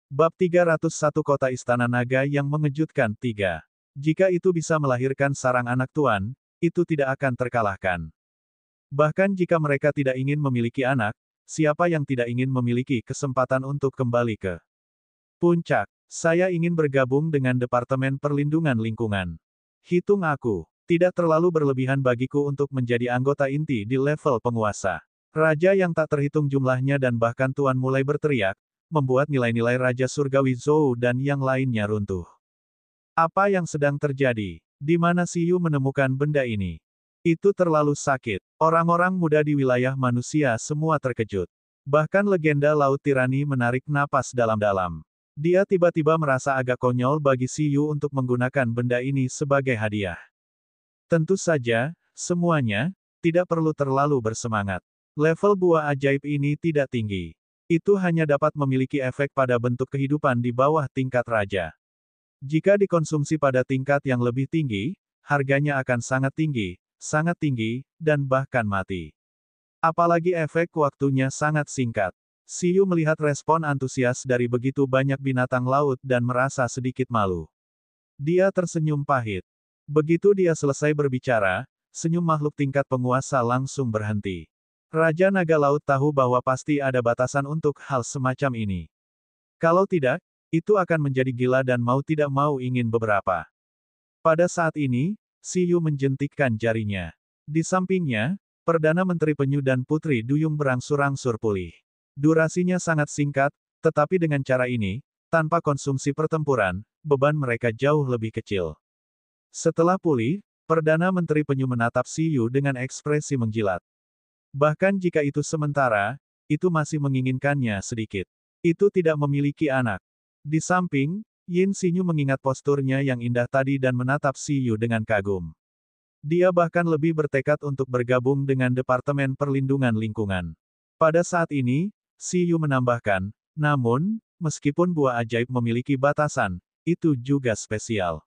Bab 301 Kota Istana Naga yang Mengejutkan 3. Jika itu bisa melahirkan sarang anak tuan, itu tidak akan terkalahkan. Bahkan jika mereka tidak ingin memiliki anak, siapa yang tidak ingin memiliki kesempatan untuk kembali ke puncak? Saya ingin bergabung dengan Departemen Perlindungan Lingkungan. Hitung aku. Tidak terlalu berlebihan bagiku untuk menjadi anggota inti di level penguasa. Raja yang tak terhitung jumlahnya dan bahkan tuan mulai berteriak, membuat nilai-nilai Raja Surgawi Zhou dan yang lainnya runtuh. Apa yang sedang terjadi? Di mana Siyu menemukan benda ini? Itu terlalu sakit. Orang-orang muda di wilayah manusia semua terkejut. Bahkan legenda Laut Tirani menarik napas dalam-dalam. Dia tiba-tiba merasa agak konyol bagi Siyu untuk menggunakan benda ini sebagai hadiah. Tentu saja, semuanya tidak perlu terlalu bersemangat. Level buah ajaib ini tidak tinggi. Itu hanya dapat memiliki efek pada bentuk kehidupan di bawah tingkat raja. Jika dikonsumsi pada tingkat yang lebih tinggi, harganya akan sangat tinggi, dan bahkan mati. Apalagi efek waktunya sangat singkat. Siyu melihat respon antusias dari begitu banyak binatang laut dan merasa sedikit malu. Dia tersenyum pahit. Begitu dia selesai berbicara, senyum makhluk tingkat penguasa langsung berhenti. Raja Naga Laut tahu bahwa pasti ada batasan untuk hal semacam ini. Kalau tidak, itu akan menjadi gila dan mau tidak mau ingin beberapa. Pada saat ini, Siyu menjentikkan jarinya. Di sampingnya, Perdana Menteri Penyu dan Putri Duyung berangsur-angsur pulih. Durasinya sangat singkat, tetapi dengan cara ini, tanpa konsumsi pertempuran, beban mereka jauh lebih kecil. Setelah pulih, Perdana Menteri Penyu menatap Siyu dengan ekspresi menjilat. Bahkan jika itu sementara, itu masih menginginkannya sedikit. Itu tidak memiliki anak. Di samping, Yin Xinyu mengingat posturnya yang indah tadi dan menatap Siyu dengan kagum. Dia bahkan lebih bertekad untuk bergabung dengan Departemen Perlindungan Lingkungan. Pada saat ini, Siyu menambahkan, namun, meskipun buah ajaib memiliki batasan, itu juga spesial.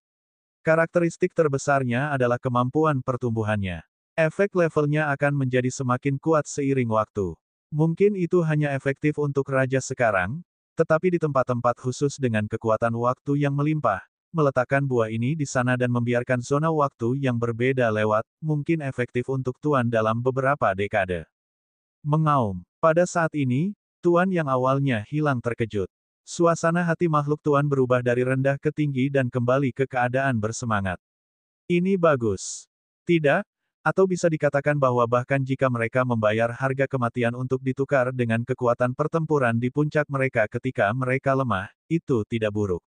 Karakteristik terbesarnya adalah kemampuan pertumbuhannya. Efek levelnya akan menjadi semakin kuat seiring waktu. Mungkin itu hanya efektif untuk raja sekarang, tetapi di tempat-tempat khusus dengan kekuatan waktu yang melimpah, meletakkan buah ini di sana dan membiarkan zona waktu yang berbeda lewat, mungkin efektif untuk tuan dalam beberapa dekade. Mengaum. Pada saat ini, tuan yang awalnya hilang terkejut. Suasana hati makhluk tuan berubah dari rendah ke tinggi dan kembali ke keadaan bersemangat. Ini bagus. Tidak? Atau bisa dikatakan bahwa bahkan jika mereka membayar harga kematian untuk ditukar dengan kekuatan pertempuran di puncak mereka ketika mereka lemah, itu tidak buruk.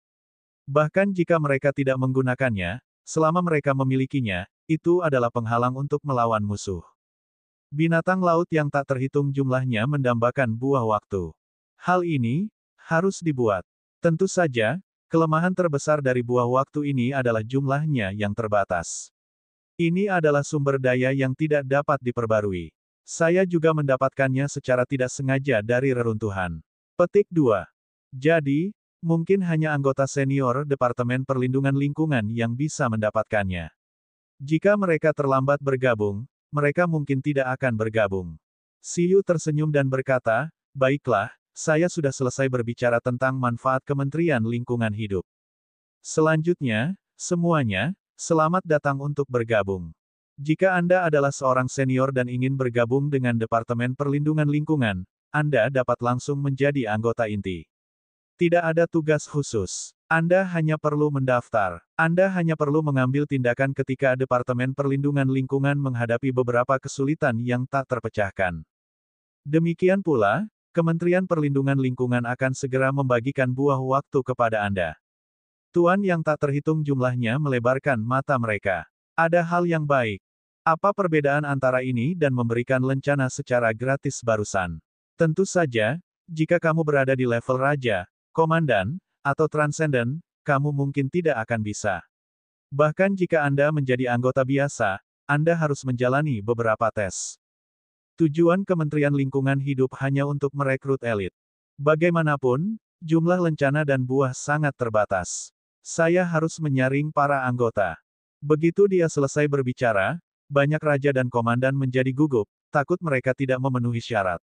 Bahkan jika mereka tidak menggunakannya, selama mereka memilikinya, itu adalah penghalang untuk melawan musuh. Binatang laut yang tak terhitung jumlahnya mendambakan buah waktu. Hal ini harus dibuat. Tentu saja, kelemahan terbesar dari buah waktu ini adalah jumlahnya yang terbatas. Ini adalah sumber daya yang tidak dapat diperbarui. Saya juga mendapatkannya secara tidak sengaja dari reruntuhan. Petik 2. Jadi, mungkin hanya anggota senior Departemen Perlindungan Lingkungan yang bisa mendapatkannya. Jika mereka terlambat bergabung, mereka mungkin tidak akan bergabung. Siyu tersenyum dan berkata, baiklah, saya sudah selesai berbicara tentang manfaat Kementerian Lingkungan Hidup. Selanjutnya, semuanya, selamat datang untuk bergabung. Jika Anda adalah seorang senior dan ingin bergabung dengan Departemen Perlindungan Lingkungan, Anda dapat langsung menjadi anggota inti. Tidak ada tugas khusus. Anda hanya perlu mendaftar. Anda hanya perlu mengambil tindakan ketika Departemen Perlindungan Lingkungan menghadapi beberapa kesulitan yang tak terpecahkan. Demikian pula, Kementerian Perlindungan Lingkungan akan segera membagikan buah waktu kepada Anda. Tuan yang tak terhitung jumlahnya melebarkan mata mereka. Ada hal yang baik. Apa perbedaan antara ini dan memberikan lencana secara gratis barusan? Tentu saja, jika kamu berada di level raja, komandan, atau transenden, kamu mungkin tidak akan bisa. Bahkan jika Anda menjadi anggota biasa, Anda harus menjalani beberapa tes. Tujuan Kementerian Lingkungan Hidup hanya untuk merekrut elit. Bagaimanapun, jumlah lencana dan buah sangat terbatas. Saya harus menyaring para anggota. Begitu dia selesai berbicara, banyak raja dan komandan menjadi gugup, takut mereka tidak memenuhi syarat.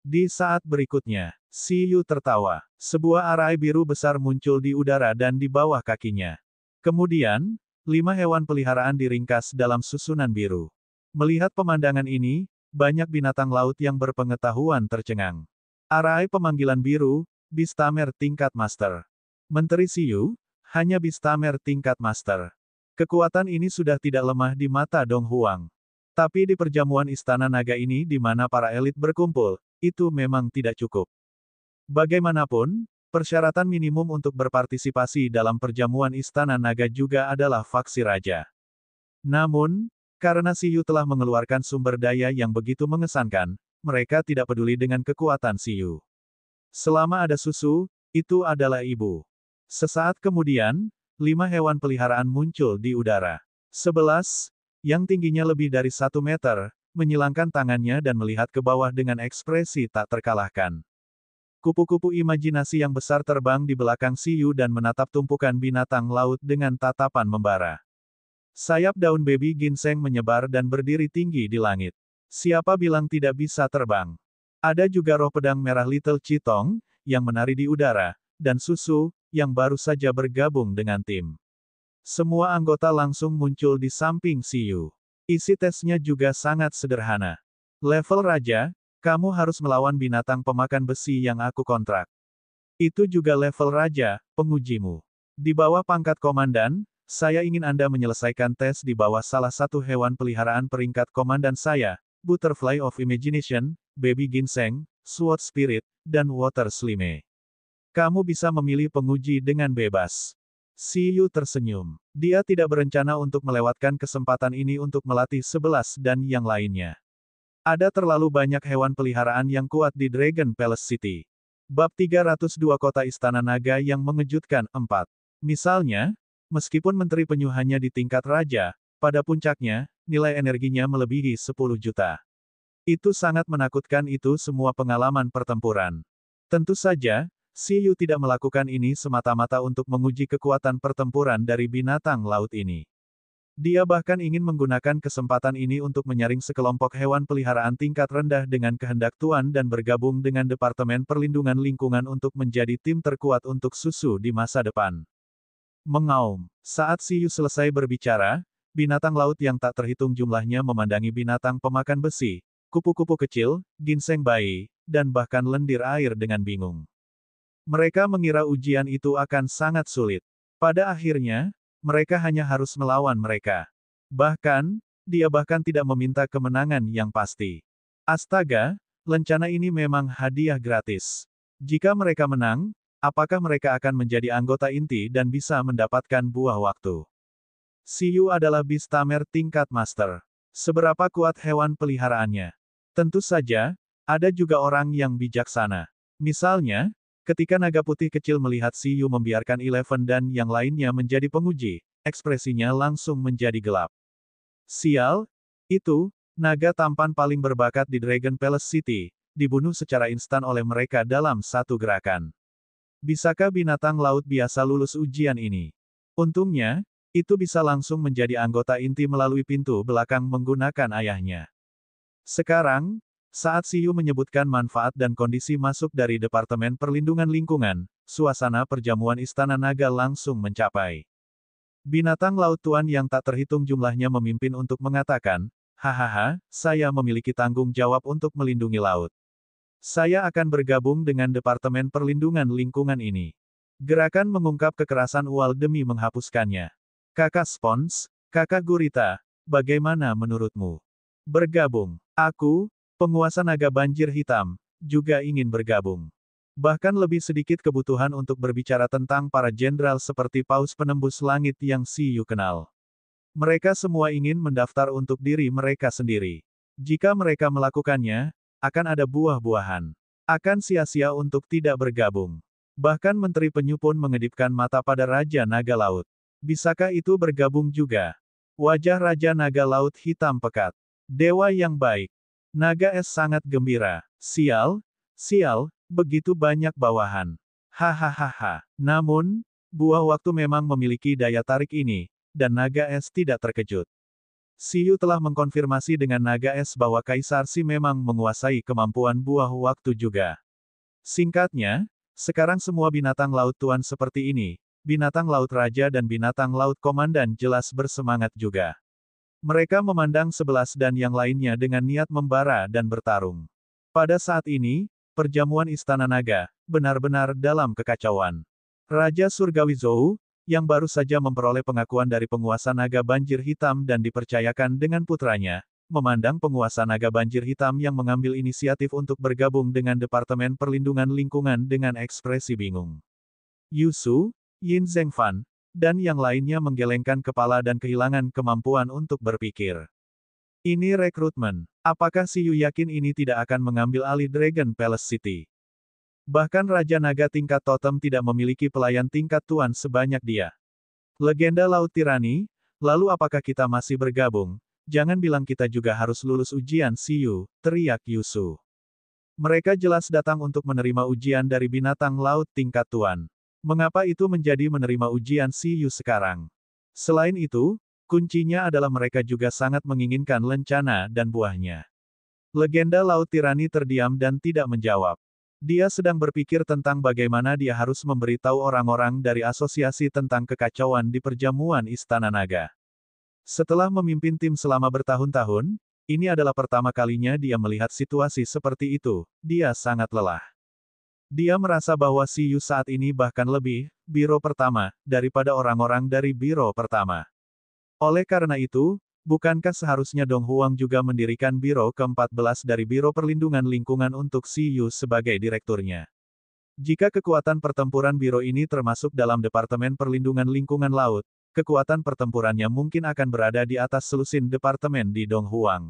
Di saat berikutnya, Siyu tertawa. Sebuah arai biru besar muncul di udara dan di bawah kakinya. Kemudian, 5 hewan peliharaan diringkas dalam susunan biru. Melihat pemandangan ini, banyak binatang laut yang berpengetahuan tercengang. Arai pemanggilan biru, Beastamer tingkat Master. Menteri Siyu, hanya Beastamer tingkat Master. Kekuatan ini sudah tidak lemah di mata Dong Huang. Tapi di perjamuan Istana Naga ini di mana para elit berkumpul, itu memang tidak cukup. Bagaimanapun, persyaratan minimum untuk berpartisipasi dalam perjamuan Istana Naga juga adalah faksi raja. Namun, karena Siyu telah mengeluarkan sumber daya yang begitu mengesankan, mereka tidak peduli dengan kekuatan Siyu. Selama ada susu, itu adalah ibu. Sesaat kemudian, 5 hewan peliharaan muncul di udara. 11, yang tingginya lebih dari 1 meter, menyilangkan tangannya dan melihat ke bawah dengan ekspresi tak terkalahkan. Kupu-kupu imajinasi yang besar terbang di belakang Siyu dan menatap tumpukan binatang laut dengan tatapan membara. Sayap daun baby ginseng menyebar dan berdiri tinggi di langit. Siapa bilang tidak bisa terbang? Ada juga roh pedang merah Little Chitong, yang menari di udara, dan Susu, yang baru saja bergabung dengan tim. Semua anggota langsung muncul di samping Siyu. Isi tesnya juga sangat sederhana. Level Raja, kamu harus melawan binatang pemakan besi yang aku kontrak. Itu juga level Raja, pengujimu. Di bawah pangkat Komandan, saya ingin Anda menyelesaikan tes di bawah salah satu hewan peliharaan peringkat Komandan saya, Butterfly of Imagination, Baby Ginseng, Sword Spirit, dan Water Slime. Kamu bisa memilih penguji dengan bebas. Siyu tersenyum. Dia tidak berencana untuk melewatkan kesempatan ini untuk melatih 11 dan yang lainnya. Ada terlalu banyak hewan peliharaan yang kuat di Dragon Palace City. Bab 302 Kota Istana Naga yang mengejutkan 4. Misalnya, meskipun Menteri Penyu hanya di tingkat raja, pada puncaknya, nilai energinya melebihi 10 juta. Itu sangat menakutkan itu semua pengalaman pertempuran. Tentu saja, Siyu tidak melakukan ini semata-mata untuk menguji kekuatan pertempuran dari binatang laut ini. Dia bahkan ingin menggunakan kesempatan ini untuk menyaring sekelompok hewan peliharaan tingkat rendah dengan kehendak tuan dan bergabung dengan Departemen Perlindungan Lingkungan untuk menjadi tim terkuat untuk susu di masa depan. Mengaum. Saat Siyu selesai berbicara, binatang laut yang tak terhitung jumlahnya memandangi binatang pemakan besi, kupu-kupu kecil, ginseng bayi, dan bahkan lendir air dengan bingung. Mereka mengira ujian itu akan sangat sulit. Pada akhirnya, mereka hanya harus melawan mereka. Bahkan, dia bahkan tidak meminta kemenangan yang pasti. Astaga, lencana ini memang hadiah gratis. Jika mereka menang, apakah mereka akan menjadi anggota inti dan bisa mendapatkan buah waktu? Siyu adalah Beastamer tingkat Master. Seberapa kuat hewan peliharaannya? Tentu saja, ada juga orang yang bijaksana. Misalnya, ketika naga putih kecil melihat Siyu membiarkan Eleven dan yang lainnya menjadi penguji, ekspresinya langsung menjadi gelap. Sial, itu, naga tampan paling berbakat di Dragon Palace City, dibunuh secara instan oleh mereka dalam satu gerakan. Bisakah binatang laut biasa lulus ujian ini? Untungnya, itu bisa langsung menjadi anggota inti melalui pintu belakang menggunakan ayahnya. Sekarang, saat Siyu menyebutkan manfaat dan kondisi masuk dari Departemen Perlindungan Lingkungan, suasana perjamuan Istana Naga langsung mencapai. Binatang laut tuan yang tak terhitung jumlahnya memimpin untuk mengatakan, hahaha, saya memiliki tanggung jawab untuk melindungi laut. Saya akan bergabung dengan Departemen Perlindungan Lingkungan ini. Gerakan mengungkap kekerasan ual demi menghapuskannya. Kakak Spons, Kakak Gurita, bagaimana menurutmu? Bergabung. Aku, penguasa naga banjir hitam, juga ingin bergabung. Bahkan lebih sedikit kebutuhan untuk berbicara tentang para jenderal seperti Paus Penembus Langit yang Siyu kenal. Mereka semua ingin mendaftar untuk diri mereka sendiri. Jika mereka melakukannya, akan ada buah-buahan. Akan sia-sia untuk tidak bergabung. Bahkan Menteri Penyu pun mengedipkan mata pada Raja Naga Laut. Bisakah itu bergabung juga? Wajah Raja Naga Laut hitam pekat. Dewa yang baik. Naga es sangat gembira. Sial, sial, begitu banyak bawahan. Hahaha. Namun, buah waktu memang memiliki daya tarik ini, dan Naga es tidak terkejut. Siyu telah mengkonfirmasi dengan Naga es bahwa Kaisar Si memang menguasai kemampuan buah waktu juga. Singkatnya, sekarang semua binatang laut tuan seperti ini, binatang laut raja dan binatang laut komandan jelas bersemangat juga. Mereka memandang sebelas dan yang lainnya dengan niat membara dan bertarung. Pada saat ini, perjamuan Istana Naga, benar-benar dalam kekacauan. Raja Surgawi Zhou, yang baru saja memperoleh pengakuan dari penguasa naga banjir hitam dan dipercayakan dengan putranya, memandang penguasa naga banjir hitam yang mengambil inisiatif untuk bergabung dengan Departemen Perlindungan Lingkungan dengan ekspresi bingung. Yusu, Yin Zhengfan, dan yang lainnya menggelengkan kepala dan kehilangan kemampuan untuk berpikir. Ini rekrutmen. Apakah si Yu yakin ini tidak akan mengambil alih Dragon Palace City? Bahkan Raja Naga tingkat totem tidak memiliki pelayan tingkat tuan sebanyak dia. Legenda Laut Tirani, lalu apakah kita masih bergabung? Jangan bilang kita juga harus lulus ujian si Yu, teriak Yusu. Mereka jelas datang untuk menerima ujian dari binatang laut tingkat tuan. Mengapa itu menjadi menerima ujian si Yu sekarang? Selain itu, kuncinya adalah mereka juga sangat menginginkan lencana dan buahnya. Legenda Laut Tirani terdiam dan tidak menjawab. Dia sedang berpikir tentang bagaimana dia harus memberitahu orang-orang dari asosiasi tentang kekacauan di perjamuan Istana Naga. Setelah memimpin tim selama bertahun-tahun, ini adalah pertama kalinya dia melihat situasi seperti itu. Dia sangat lelah. Dia merasa bahwa si Yu saat ini bahkan lebih, biro pertama, daripada orang-orang dari biro pertama. Oleh karena itu, bukankah seharusnya Dong Huang juga mendirikan biro ke-14 dari Biro Perlindungan Lingkungan untuk si Yu sebagai direkturnya? Jika kekuatan pertempuran biro ini termasuk dalam Departemen Perlindungan Lingkungan Laut, kekuatan pertempurannya mungkin akan berada di atas selusin departemen di Dong Huang.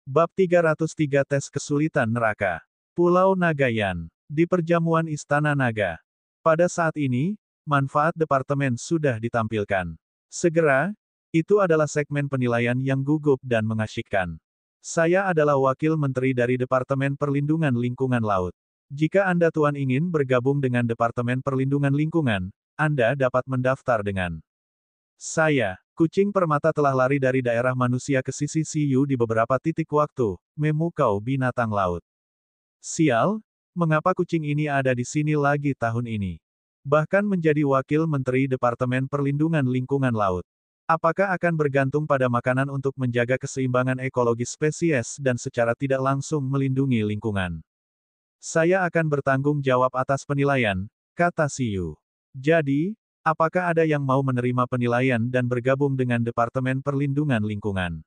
Bab 303 Tes Kesulitan Neraka. Pulau Nagayan. Di perjamuan Istana Naga. Pada saat ini, manfaat departemen sudah ditampilkan. Segera, itu adalah segmen penilaian yang gugup dan mengasyikkan. Saya adalah wakil menteri dari Departemen Perlindungan Lingkungan Laut. Jika Anda tuan ingin bergabung dengan Departemen Perlindungan Lingkungan, Anda dapat mendaftar dengan saya. Kucing permata telah lari dari daerah manusia ke sisi Siyu di beberapa titik waktu, memukau binatang laut. Sial, mengapa kucing ini ada di sini lagi tahun ini? Bahkan menjadi wakil menteri Departemen Perlindungan Lingkungan Laut. Apakah akan bergantung pada makanan untuk menjaga keseimbangan ekologis spesies dan secara tidak langsung melindungi lingkungan? Saya akan bertanggung jawab atas penilaian, kata Siyu. Jadi, apakah ada yang mau menerima penilaian dan bergabung dengan Departemen Perlindungan Lingkungan?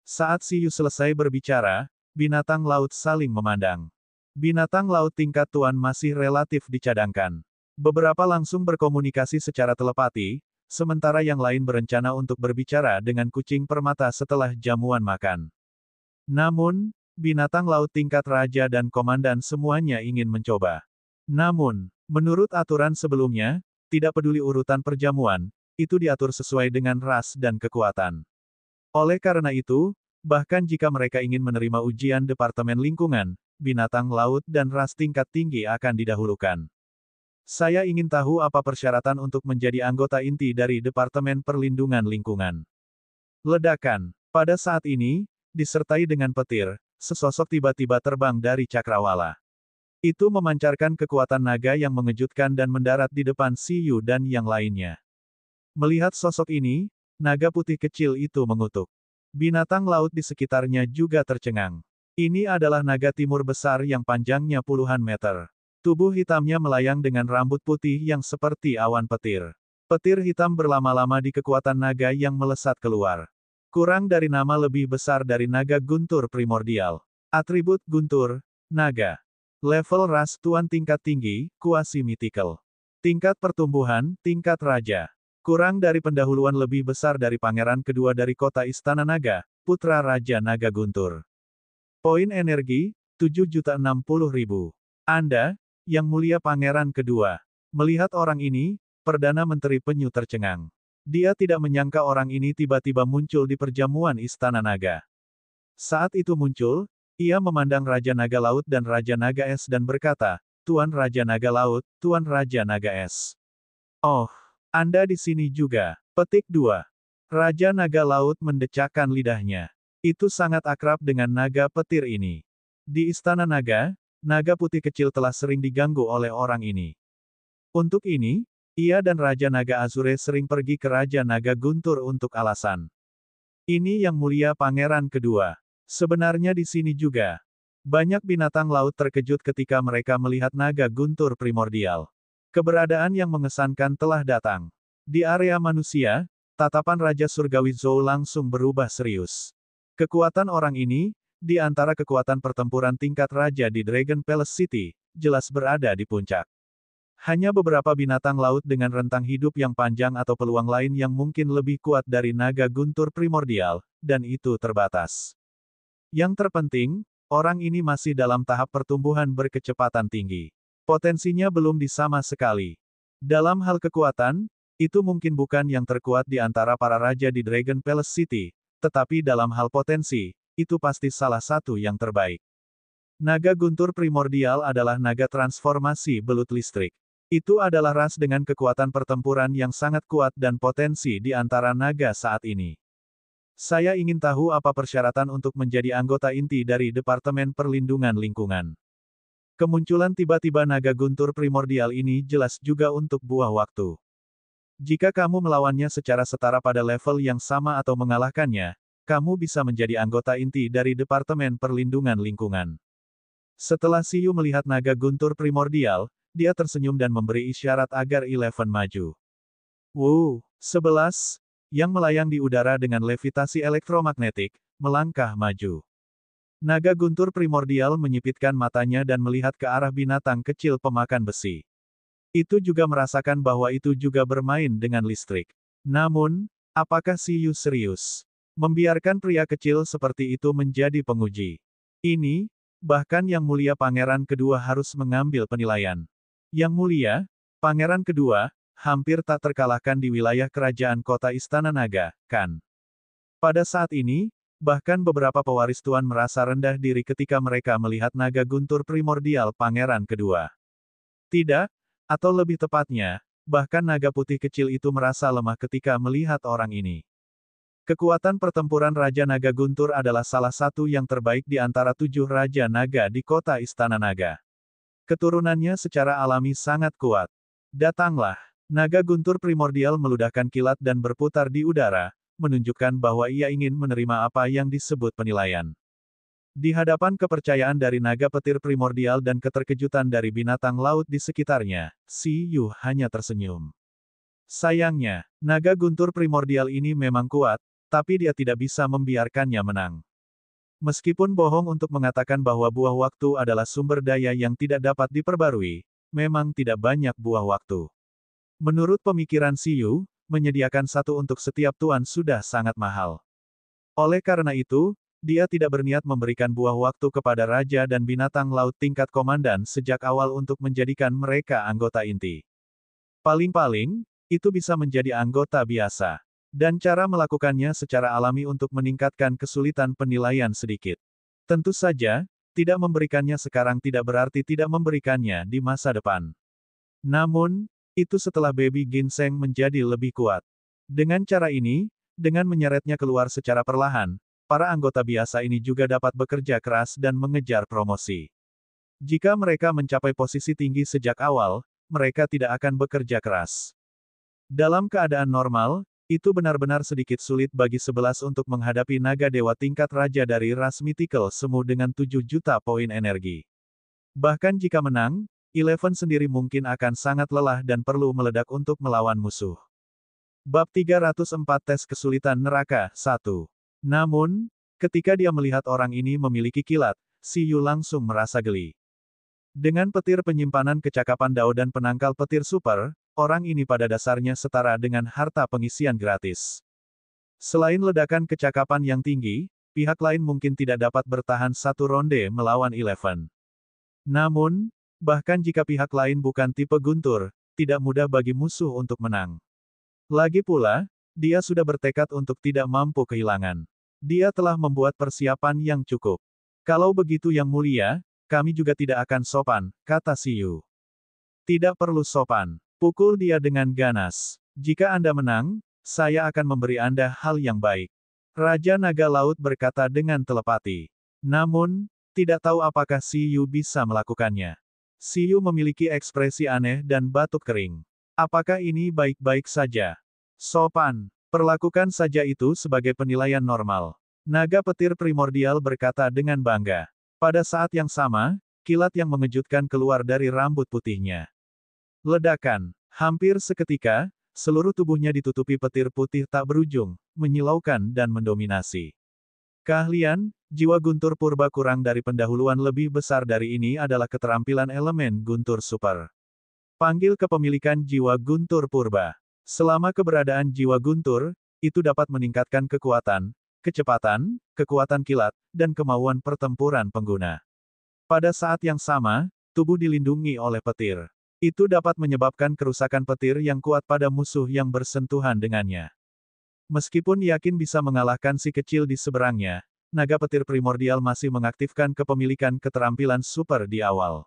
Saat Siyu selesai berbicara, binatang laut saling memandang. Binatang laut tingkat tuan masih relatif dicadangkan. Beberapa langsung berkomunikasi secara telepati, sementara yang lain berencana untuk berbicara dengan kucing permata setelah jamuan makan. Namun, binatang laut tingkat raja dan komandan semuanya ingin mencoba. Namun, menurut aturan sebelumnya, tidak peduli urutan perjamuan, itu diatur sesuai dengan ras dan kekuatan. Oleh karena itu, bahkan jika mereka ingin menerima ujian Departemen Lingkungan, binatang laut dan ras tingkat tinggi akan didahulukan. Saya ingin tahu apa persyaratan untuk menjadi anggota inti dari Departemen Perlindungan Lingkungan. Ledakan. Pada saat ini, disertai dengan petir, sesosok tiba-tiba terbang dari cakrawala. Itu memancarkan kekuatan naga yang mengejutkan dan mendarat di depan Siyu dan yang lainnya. Melihat sosok ini, naga putih kecil itu mengutuk. Binatang laut di sekitarnya juga tercengang. Ini adalah naga timur besar yang panjangnya puluhan meter. Tubuh hitamnya melayang dengan rambut putih yang seperti awan petir. Petir hitam berlama-lama di kekuatan naga yang melesat keluar. Kurang dari nama lebih besar dari naga guntur primordial. Atribut guntur, naga. Level ras tuan tingkat tinggi, kuasi mythical. Tingkat pertumbuhan, tingkat raja. Kurang dari pendahuluan lebih besar dari pangeran kedua dari kota Istana Naga, putra Raja Naga Guntur. Poin energi, 7.060.000. Anda, yang mulia pangeran kedua. Melihat orang ini, Perdana Menteri Penyu tercengang. Dia tidak menyangka orang ini tiba-tiba muncul di perjamuan Istana Naga. Saat itu muncul, ia memandang Raja Naga Laut dan Raja Naga Es dan berkata, Tuan Raja Naga Laut, Tuan Raja Naga Es. Oh, Anda di sini juga. Petik 2. Raja Naga Laut mendecakkan lidahnya. Itu sangat akrab dengan naga petir ini. Di Istana Naga, naga putih kecil telah sering diganggu oleh orang ini. Untuk ini, ia dan Raja Naga Azure sering pergi ke Raja Naga Guntur untuk alasan. Ini yang mulia Pangeran Kedua. Sebenarnya di sini juga. Banyak binatang laut terkejut ketika mereka melihat naga guntur primordial. Keberadaan yang mengesankan telah datang. Di area manusia, tatapan Raja Surgawi Zhou langsung berubah serius. Kekuatan orang ini, di antara kekuatan pertempuran tingkat raja di Dragon Palace City, jelas berada di puncak. Hanya beberapa binatang laut dengan rentang hidup yang panjang atau peluang lain yang mungkin lebih kuat dari naga guntur primordial, dan itu terbatas. Yang terpenting, orang ini masih dalam tahap pertumbuhan berkecepatan tinggi. Potensinya belum disama sekali. Dalam hal kekuatan, itu mungkin bukan yang terkuat di antara para raja di Dragon Palace City, tetapi dalam hal potensi, itu pasti salah satu yang terbaik. Naga guntur primordial adalah naga transformasi belut listrik. Itu adalah ras dengan kekuatan pertempuran yang sangat kuat dan potensi di antara naga saat ini. Saya ingin tahu apa persyaratan untuk menjadi anggota inti dari Departemen Perlindungan Lingkungan. Kemunculan tiba-tiba naga guntur primordial ini jelas juga untuk buah waktu. Jika kamu melawannya secara setara pada level yang sama atau mengalahkannya, kamu bisa menjadi anggota inti dari Departemen Perlindungan Lingkungan. Setelah Siyu melihat naga guntur primordial, dia tersenyum dan memberi isyarat agar Eleven maju. 11, yang melayang di udara dengan levitasi elektromagnetik, melangkah maju. Naga guntur primordial menyipitkan matanya dan melihat ke arah binatang kecil pemakan besi. Itu juga merasakan bahwa itu juga bermain dengan listrik. Namun, apakah Siyu serius membiarkan pria kecil seperti itu menjadi penguji? Ini, bahkan Yang Mulia Pangeran Kedua harus mengambil penilaian. Yang Mulia, Pangeran Kedua, hampir tak terkalahkan di wilayah kerajaan kota Istana Naga, kan? Pada saat ini, bahkan beberapa pewaris tuan merasa rendah diri ketika mereka melihat naga guntur primordial Pangeran Kedua. Tidak, atau lebih tepatnya, bahkan naga putih kecil itu merasa lemah ketika melihat orang ini. Kekuatan pertempuran Raja Naga Guntur adalah salah satu yang terbaik di antara 7 Raja Naga di kota Istana Naga. Keturunannya secara alami sangat kuat. Datanglah. Naga guntur primordial meludahkan kilat dan berputar di udara, menunjukkan bahwa ia ingin menerima apa yang disebut penilaian. Di hadapan kepercayaan dari naga petir primordial dan keterkejutan dari binatang laut di sekitarnya, Siyu hanya tersenyum. Sayangnya, naga guntur primordial ini memang kuat, tapi dia tidak bisa membiarkannya menang. Meskipun bohong untuk mengatakan bahwa buah waktu adalah sumber daya yang tidak dapat diperbarui, memang tidak banyak buah waktu. Menurut pemikiran Siyu, menyediakan satu untuk setiap tuan sudah sangat mahal. Oleh karena itu, dia tidak berniat memberikan buah waktu kepada raja dan binatang laut tingkat komandan sejak awal untuk menjadikan mereka anggota inti. Paling-paling, itu bisa menjadi anggota biasa. Dan cara melakukannya secara alami untuk meningkatkan kesulitan penilaian sedikit. Tentu saja, tidak memberikannya sekarang tidak berarti tidak memberikannya di masa depan. Namun, itu setelah baby ginseng menjadi lebih kuat. Dengan cara ini, dengan menyeretnya keluar secara perlahan, para anggota biasa ini juga dapat bekerja keras dan mengejar promosi. Jika mereka mencapai posisi tinggi sejak awal, mereka tidak akan bekerja keras. Dalam keadaan normal, itu benar-benar sedikit sulit bagi 11 untuk menghadapi naga dewa tingkat raja dari ras mythical semu dengan 7 juta poin energi. Bahkan jika menang, Eleven sendiri mungkin akan sangat lelah dan perlu meledak untuk melawan musuh. Bab 304 Tes Kesulitan Neraka 1. Namun, ketika dia melihat orang ini memiliki kilat, Siyu langsung merasa geli. Dengan petir penyimpanan kecakapan Dao dan penangkal petir super, orang ini pada dasarnya setara dengan harta pengisian gratis. Selain ledakan kecakapan yang tinggi, pihak lain mungkin tidak dapat bertahan satu ronde melawan Eleven. Namun, bahkan jika pihak lain bukan tipe guntur, tidak mudah bagi musuh untuk menang. Lagi pula, dia sudah bertekad untuk tidak mampu kehilangan. Dia telah membuat persiapan yang cukup. Kalau begitu Yang Mulia, kami juga tidak akan sopan, kata Siyu. Tidak perlu sopan. Pukul dia dengan ganas. Jika Anda menang, saya akan memberi Anda hal yang baik. Raja Naga Laut berkata dengan telepati. Namun, Tidak tahu apakah Si Yu bisa melakukannya. Si Yu memiliki ekspresi aneh dan batuk kering. Apakah ini baik-baik saja? Sopan. Perlakukan saja itu sebagai penilaian normal. Naga petir primordial berkata dengan bangga. Pada saat yang sama, kilat yang mengejutkan keluar dari rambut putihnya. Ledakan. Hampir seketika, seluruh tubuhnya ditutupi petir putih tak berujung, menyilaukan dan mendominasi. Keahlian, jiwa guntur purba kurang dari pendahuluan lebih besar dari ini adalah keterampilan elemen guntur super. Panggil kepemilikan jiwa guntur purba. Selama keberadaan jiwa guntur, itu dapat meningkatkan kekuatan, kecepatan, kekuatan kilat, dan kemauan pertempuran pengguna. Pada saat yang sama, tubuh dilindungi oleh petir. Itu dapat menyebabkan kerusakan petir yang kuat pada musuh yang bersentuhan dengannya. Meskipun yakin bisa mengalahkan si kecil di seberangnya, naga petir primordial masih mengaktifkan kepemilikan keterampilan super di awal.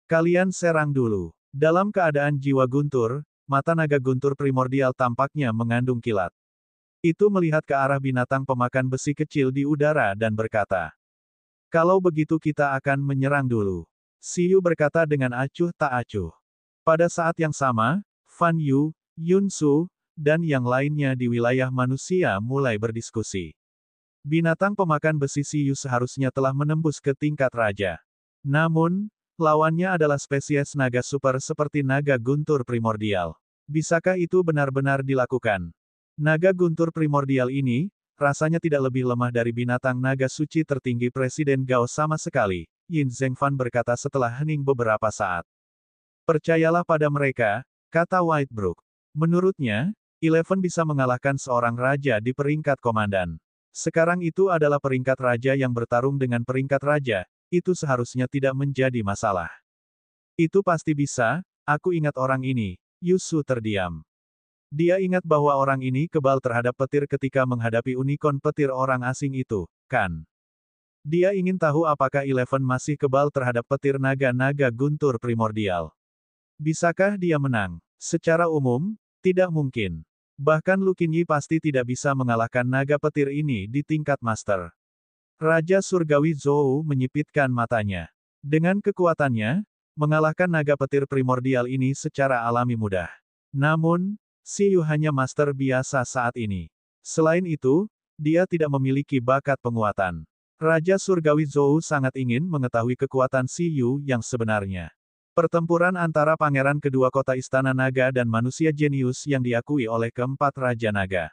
Kalian serang dulu. Dalam keadaan jiwa guntur, mata naga guntur primordial tampaknya mengandung kilat. Itu melihat ke arah binatang pemakan besi kecil di udara dan berkata, "Kalau begitu kita akan menyerang dulu." Si Yu berkata dengan acuh tak acuh. Pada saat yang sama, Fan Yu, Yun Su, dan yang lainnya di wilayah manusia mulai berdiskusi. Binatang pemakan besi Si Yu seharusnya telah menembus ke tingkat raja. Namun, lawannya adalah spesies naga super seperti naga guntur primordial. Bisakah itu benar-benar dilakukan? Naga guntur primordial ini, rasanya tidak lebih lemah dari binatang naga suci tertinggi Presiden Gao sama sekali, Yin Zhengfan berkata setelah hening beberapa saat. Percayalah pada mereka, kata Whitebrook. Menurutnya, Eleven bisa mengalahkan seorang raja di peringkat komandan. Sekarang itu adalah peringkat raja yang bertarung dengan peringkat raja, itu seharusnya tidak menjadi masalah. Itu pasti bisa, aku ingat orang ini, Yusu terdiam. Dia ingat bahwa orang ini kebal terhadap petir ketika menghadapi unicorn petir orang asing itu, kan? Dia ingin tahu apakah Eleven masih kebal terhadap petir naga-naga guntur primordial. Bisakah dia menang? Secara umum, tidak mungkin. Bahkan Lu Qinyi pasti tidak bisa mengalahkan naga petir ini di tingkat master. Raja Surgawi Zhou menyipitkan matanya. Dengan kekuatannya, mengalahkan naga petir primordial ini secara alami mudah. Namun, Si Yu hanya master biasa saat ini. Selain itu, dia tidak memiliki bakat penguatan. Raja Surgawi Zhou sangat ingin mengetahui kekuatan Si Yu yang sebenarnya. Pertempuran antara pangeran kedua kota Istana Naga dan manusia jenius yang diakui oleh keempat Raja Naga.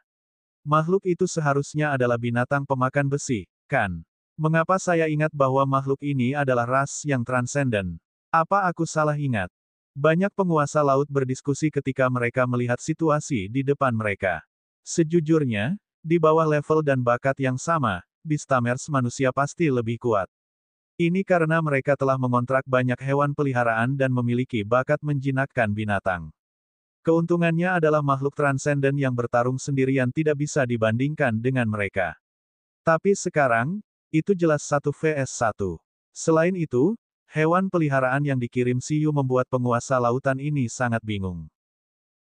Makhluk itu seharusnya adalah binatang pemakan besi, kan? Mengapa saya ingat bahwa makhluk ini adalah ras yang transenden? Apa aku salah ingat? Banyak penguasa laut berdiskusi ketika mereka melihat situasi di depan mereka. Sejujurnya, di bawah level dan bakat yang sama, Beastamers manusia pasti lebih kuat. Ini karena mereka telah mengontrak banyak hewan peliharaan dan memiliki bakat menjinakkan binatang. Keuntungannya adalah makhluk transenden yang bertarung sendirian tidak bisa dibandingkan dengan mereka. Tapi sekarang, itu jelas 1 vs 1. Selain itu, hewan peliharaan yang dikirim Si Yu membuat penguasa lautan ini sangat bingung.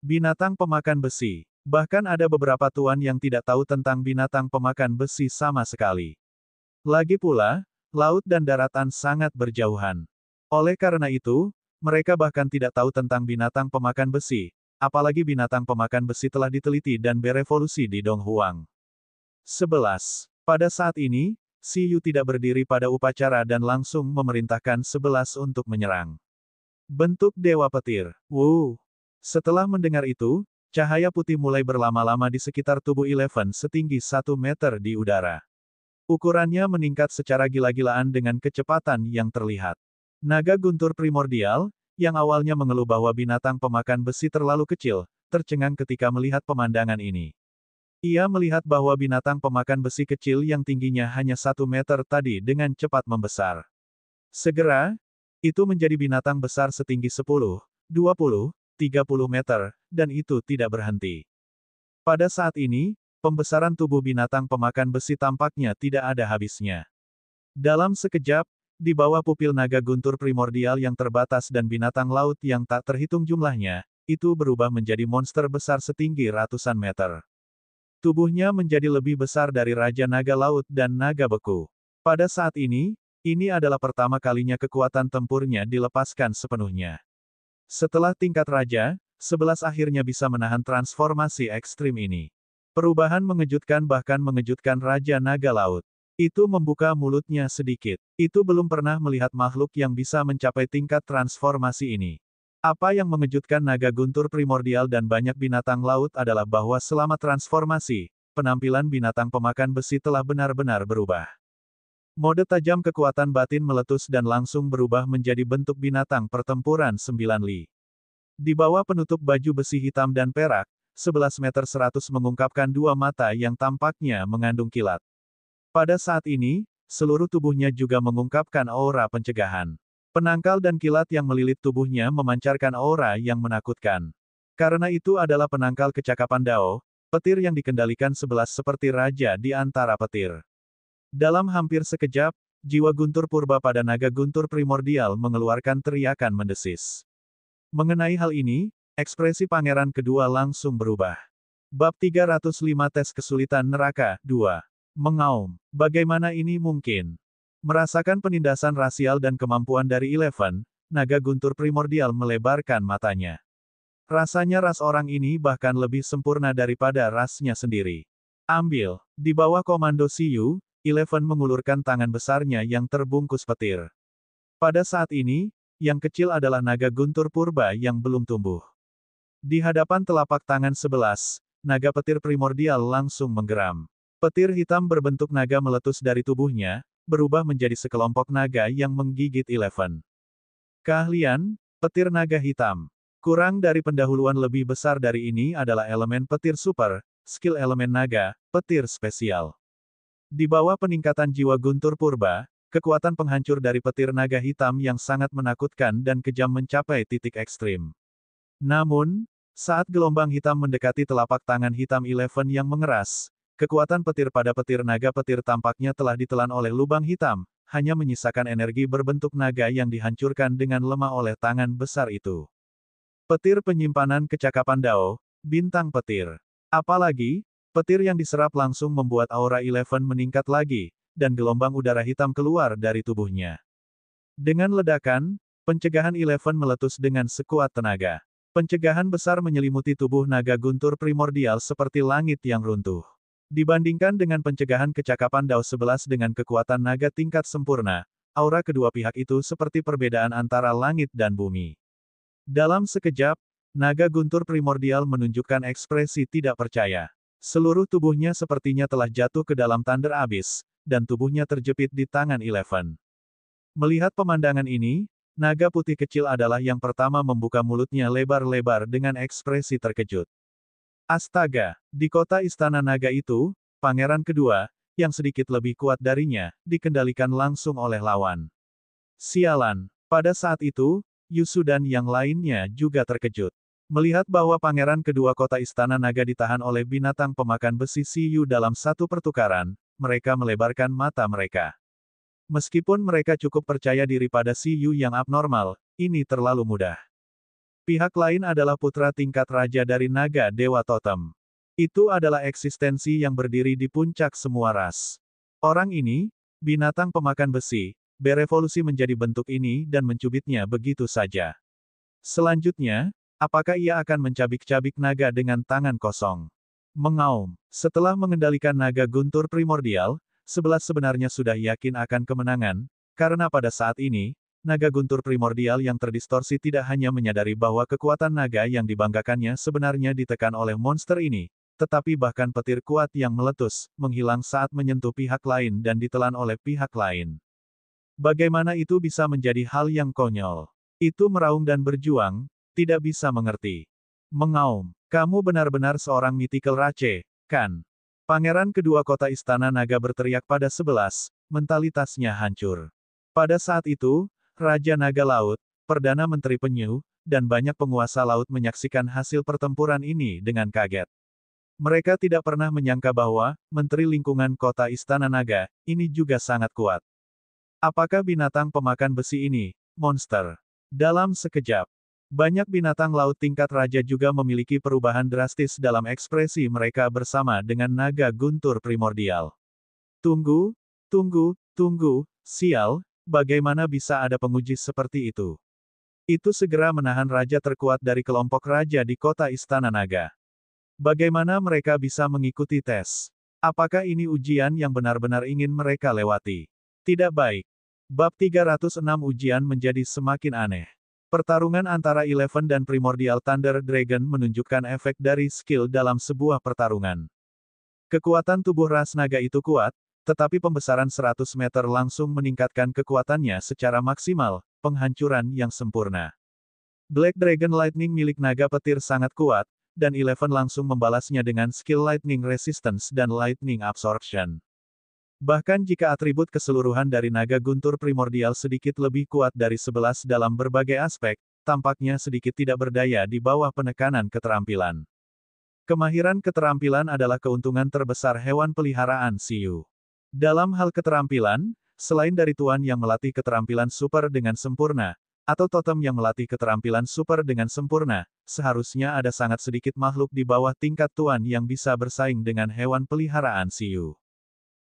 Binatang pemakan besi. Bahkan ada beberapa tuan yang tidak tahu tentang binatang pemakan besi sama sekali. Lagi pula, laut dan daratan sangat berjauhan. Oleh karena itu, mereka bahkan tidak tahu tentang binatang pemakan besi, apalagi binatang pemakan besi telah diteliti dan berevolusi di Donghuang. 11. Pada saat ini, Si Yu tidak berdiri pada upacara dan langsung memerintahkan 11 untuk menyerang. Bentuk Dewa Petir. Wuh! Setelah mendengar itu, cahaya putih mulai berlama-lama di sekitar tubuh Eleven setinggi 1 meter di udara. Ukurannya meningkat secara gila-gilaan dengan kecepatan yang terlihat. Naga guntur primordial, yang awalnya mengeluh bahwa binatang pemakan besi terlalu kecil, tercengang ketika melihat pemandangan ini. Ia melihat bahwa binatang pemakan besi kecil yang tingginya hanya 1 meter tadi dengan cepat membesar. Segera, itu menjadi binatang besar setinggi 10, 20, 30 meter, dan itu tidak berhenti. Pada saat ini, pembesaran tubuh binatang pemakan besi tampaknya tidak ada habisnya. Dalam sekejap, di bawah pupil naga guntur primordial yang terbatas dan binatang laut yang tak terhitung jumlahnya, itu berubah menjadi monster besar setinggi ratusan meter. Tubuhnya menjadi lebih besar dari Raja Naga Laut dan Naga Beku. Pada saat ini, Ini adalah pertama kalinya kekuatan tempurnya dilepaskan sepenuhnya. Setelah tingkat raja, 11 akhirnya bisa menahan transformasi ekstrim ini. Perubahan mengejutkan bahkan mengejutkan Raja Naga Laut. Itu membuka mulutnya sedikit. Itu belum pernah melihat makhluk yang bisa mencapai tingkat transformasi ini. Apa yang mengejutkan naga guntur primordial dan banyak binatang laut adalah bahwa selama transformasi, penampilan binatang pemakan besi telah benar-benar berubah. Mode tajam kekuatan batin meletus dan langsung berubah menjadi bentuk binatang pertempuran 9 li. Di bawah penutup baju besi hitam dan perak, 11 meter 100 mengungkapkan dua mata yang tampaknya mengandung kilat. Pada saat ini, seluruh tubuhnya juga mengungkapkan aura pencegahan. Penangkal dan kilat yang melilit tubuhnya memancarkan aura yang menakutkan. Karena itu adalah penangkal kecakapan Dao, petir yang dikendalikan 11 seperti raja di antara petir. Dalam hampir sekejap, jiwa guntur purba pada naga guntur primordial mengeluarkan teriakan mendesis. Mengenai hal ini, ekspresi pangeran kedua langsung berubah. Bab 305 Tes Kesulitan Neraka, 2. Mengaum. Bagaimana ini mungkin? Merasakan penindasan rasial dan kemampuan dari Eleven, naga guntur primordial melebarkan matanya. Rasanya ras orang ini bahkan lebih sempurna daripada rasnya sendiri. Ambil. Di bawah komando Siyu, Eleven mengulurkan tangan besarnya yang terbungkus petir. Pada saat ini, yang kecil adalah naga guntur purba yang belum tumbuh. Di hadapan telapak tangan 11, naga petir primordial langsung menggeram. Petir hitam berbentuk naga meletus dari tubuhnya, berubah menjadi sekelompok naga yang menggigit Eleven. Keahlian, petir naga hitam. Kurang dari pendahuluan lebih besar dari ini adalah elemen petir super, skill elemen naga, petir spesial. Di bawah peningkatan jiwa guntur purba, kekuatan penghancur dari petir naga hitam yang sangat menakutkan dan kejam mencapai titik ekstrim. Namun, saat gelombang hitam mendekati telapak tangan hitam Eleven yang mengeras, kekuatan petir pada petir naga petir tampaknya telah ditelan oleh lubang hitam, hanya menyisakan energi berbentuk naga yang dihancurkan dengan lemah oleh tangan besar itu. Petir penyimpanan kecakapan Dao, bintang petir. Apalagi, petir yang diserap langsung membuat aura Eleven meningkat lagi, dan gelombang udara hitam keluar dari tubuhnya. Dengan ledakan, pencegahan Eleven meletus dengan sekuat tenaga. Pencegahan besar menyelimuti tubuh naga guntur primordial seperti langit yang runtuh. Dibandingkan dengan pencegahan kecakapan Dao 11 dengan kekuatan naga tingkat sempurna, aura kedua pihak itu seperti perbedaan antara langit dan bumi. Dalam sekejap, naga guntur primordial menunjukkan ekspresi tidak percaya. Seluruh tubuhnya sepertinya telah jatuh ke dalam Thunder Abyss, dan tubuhnya terjepit di tangan Eleven. Melihat pemandangan ini, naga putih kecil adalah yang pertama membuka mulutnya lebar-lebar dengan ekspresi terkejut. Astaga, di kota istana naga itu, pangeran kedua, yang sedikit lebih kuat darinya, dikendalikan langsung oleh lawan. Sialan, pada saat itu, Yusu dan yang lainnya juga terkejut. Melihat bahwa pangeran kedua kota istana naga ditahan oleh binatang pemakan besi Siyu dalam satu pertukaran, mereka melebarkan mata mereka. Meskipun mereka cukup percaya diri pada Siyu yang abnormal, ini terlalu mudah. Pihak lain adalah putra tingkat raja dari naga Dewa Totem. Itu adalah eksistensi yang berdiri di puncak semua ras. Orang ini, binatang pemakan besi, berevolusi menjadi bentuk ini dan mencubitnya begitu saja. Selanjutnya, apakah ia akan mencabik-cabik naga dengan tangan kosong? Mengaum. Setelah mengendalikan naga guntur primordial, 11 sebenarnya sudah yakin akan kemenangan, karena pada saat ini, naga guntur primordial yang terdistorsi tidak hanya menyadari bahwa kekuatan naga yang dibanggakannya sebenarnya ditekan oleh monster ini, tetapi bahkan petir kuat yang meletus, menghilang saat menyentuh pihak lain dan ditelan oleh pihak lain. Bagaimana itu bisa menjadi hal yang konyol? Itu meraung dan berjuang, tidak bisa mengerti. Mengaum, kamu benar-benar seorang mythical race, kan? Pangeran kedua kota istana naga berteriak pada 11, mentalitasnya hancur. Pada saat itu, Raja Naga Laut, Perdana Menteri Penyu, dan banyak penguasa laut menyaksikan hasil pertempuran ini dengan kaget. Mereka tidak pernah menyangka bahwa, Menteri Lingkungan Kota Istana Naga, ini juga sangat kuat. Apakah binatang pemakan besi ini, monster? Dalam sekejap, banyak binatang laut tingkat raja juga memiliki perubahan drastis dalam ekspresi mereka bersama dengan naga guntur primordial. Tunggu, tunggu, tunggu, sial, bagaimana bisa ada penguji seperti itu? Itu segera menahan raja terkuat dari kelompok raja di kota Istana Naga. Bagaimana mereka bisa mengikuti tes? Apakah ini ujian yang benar-benar ingin mereka lewati? Tidak baik. Bab 306 ujian menjadi semakin aneh. Pertarungan antara Eleven dan Primordial Thunder Dragon menunjukkan efek dari skill dalam sebuah pertarungan. Kekuatan tubuh ras naga itu kuat, tetapi pembesaran 100 meter langsung meningkatkan kekuatannya secara maksimal, penghancuran yang sempurna. Black Dragon Lightning milik naga petir sangat kuat, dan Eleven langsung membalasnya dengan skill Lightning Resistance dan Lightning Absorption. Bahkan jika atribut keseluruhan dari naga guntur primordial sedikit lebih kuat dari 11 dalam berbagai aspek, tampaknya sedikit tidak berdaya di bawah penekanan keterampilan. Kemahiran keterampilan adalah keuntungan terbesar hewan peliharaan Xiyu. Dalam hal keterampilan, selain dari Tuan yang melatih keterampilan super dengan sempurna, atau totem yang melatih keterampilan super dengan sempurna, seharusnya ada sangat sedikit makhluk di bawah tingkat Tuan yang bisa bersaing dengan hewan peliharaan Xiyu.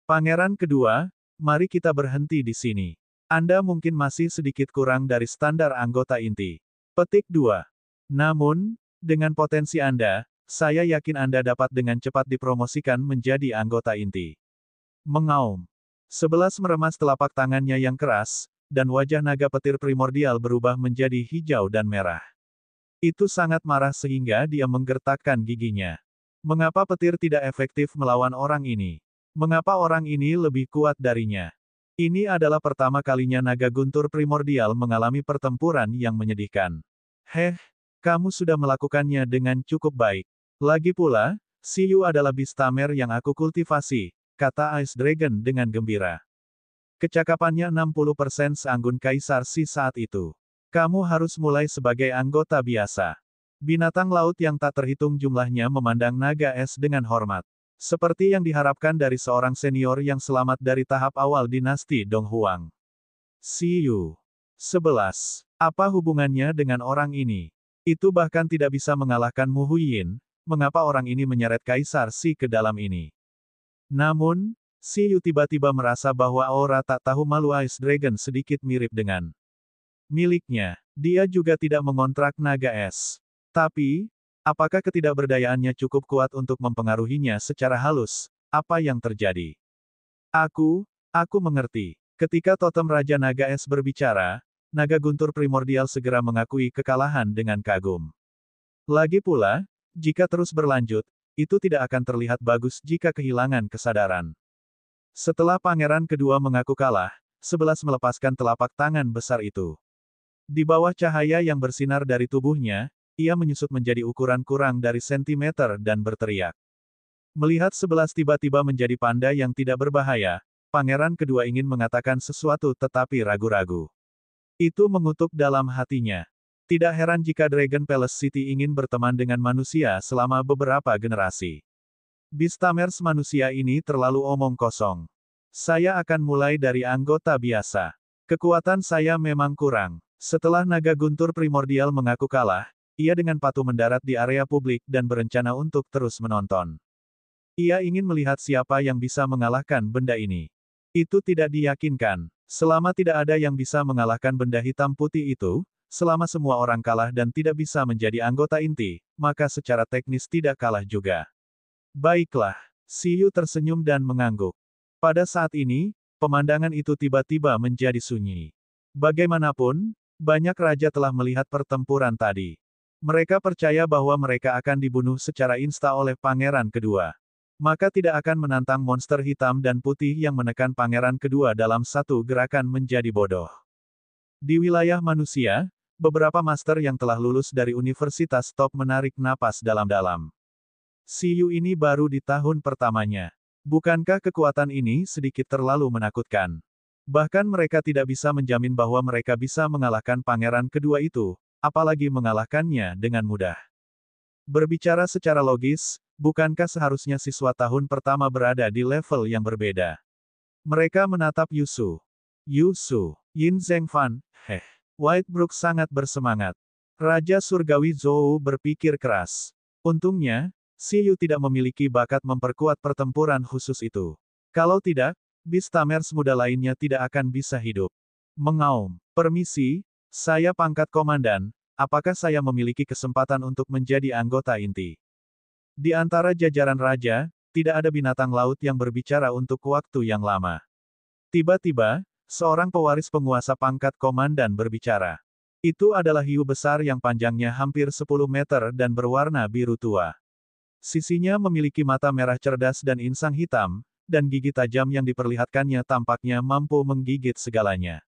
Pangeran kedua, mari kita berhenti di sini. Anda mungkin masih sedikit kurang dari standar anggota inti. Petik 2. Namun, dengan potensi Anda, saya yakin Anda dapat dengan cepat dipromosikan menjadi anggota inti. Mengaum. 11 meremas telapak tangannya yang keras, dan wajah naga petir primordial berubah menjadi hijau dan merah. Itu sangat marah sehingga dia menggertakkan giginya. Mengapa petir tidak efektif melawan orang ini? Mengapa orang ini lebih kuat darinya? Ini adalah pertama kalinya naga guntur primordial mengalami pertempuran yang menyedihkan. Kamu sudah melakukannya dengan cukup baik. Lagi pula, Xiyu adalah Beastamer yang aku kultivasi, kata Ice Dragon dengan gembira. Kecakapannya 60% seanggun Kaisar Si saat itu. Kamu harus mulai sebagai anggota biasa. Binatang laut yang tak terhitung jumlahnya memandang naga es dengan hormat. Seperti yang diharapkan dari seorang senior yang selamat dari tahap awal dinasti Dong Huang. Xiyu. 11. Apa hubungannya dengan orang ini? Itu bahkan tidak bisa mengalahkan Mu Huiyin, mengapa orang ini menyeret Kaisar Si ke dalam ini? Namun, Xiyu tiba-tiba merasa bahwa aura tak tahu malu Ice Dragon sedikit mirip dengan miliknya. Dia juga tidak mengontrak naga es. Tapi, apakah ketidakberdayaannya cukup kuat untuk mempengaruhinya secara halus? Apa yang terjadi? Aku mengerti. Ketika totem Raja Naga Es berbicara, naga guntur primordial segera mengakui kekalahan dengan kagum. Lagi pula, jika terus berlanjut, itu tidak akan terlihat bagus jika kehilangan kesadaran. Setelah pangeran kedua mengaku kalah, 11 melepaskan telapak tangan besar itu. Di bawah cahaya yang bersinar dari tubuhnya, ia menyusut menjadi ukuran kurang dari sentimeter dan berteriak. Melihat 11 tiba-tiba menjadi panda yang tidak berbahaya, pangeran kedua ingin mengatakan sesuatu tetapi ragu-ragu. Itu mengutuk dalam hatinya. Tidak heran jika Dragon Palace City ingin berteman dengan manusia selama beberapa generasi. Beastamers manusia ini terlalu omong kosong. Saya akan mulai dari anggota biasa. Kekuatan saya memang kurang. Setelah naga guntur primordial mengaku kalah, ia dengan patuh mendarat di area publik dan berencana untuk terus menonton. Ia ingin melihat siapa yang bisa mengalahkan benda ini. Itu tidak diyakinkan. Selama tidak ada yang bisa mengalahkan benda hitam putih itu, selama semua orang kalah dan tidak bisa menjadi anggota inti, maka secara teknis tidak kalah juga. Baiklah, Xiyu tersenyum dan mengangguk. Pada saat ini, pemandangan itu tiba-tiba menjadi sunyi. Bagaimanapun, banyak raja telah melihat pertempuran tadi. Mereka percaya bahwa mereka akan dibunuh secara insta oleh pangeran kedua. Maka tidak akan menantang monster hitam dan putih yang menekan pangeran kedua dalam satu gerakan menjadi bodoh. Di wilayah manusia, beberapa master yang telah lulus dari universitas top menarik napas dalam-dalam. Xiyu ini baru di tahun pertamanya. Bukankah kekuatan ini sedikit terlalu menakutkan? Bahkan mereka tidak bisa menjamin bahwa mereka bisa mengalahkan pangeran kedua itu, apalagi mengalahkannya dengan mudah. Berbicara secara logis, bukankah seharusnya siswa tahun pertama berada di level yang berbeda? Mereka menatap Yusu. Yin Zhengfan, Whitebrook sangat bersemangat. Raja Surgawi Zhou berpikir keras. Untungnya, Xiyu tidak memiliki bakat memperkuat pertempuran khusus itu. Kalau tidak, Beastamers muda lainnya tidak akan bisa hidup. Mengaum. Permisi, saya pangkat komandan, apakah saya memiliki kesempatan untuk menjadi anggota inti? Di antara jajaran raja, tidak ada binatang laut yang berbicara untuk waktu yang lama. Tiba-tiba, seorang pewaris penguasa pangkat komandan berbicara. Itu adalah hiu besar yang panjangnya hampir 10 meter dan berwarna biru tua. Sisinya memiliki mata merah cerdas dan insang hitam, dan gigi tajam yang diperlihatkannya tampaknya mampu menggigit segalanya.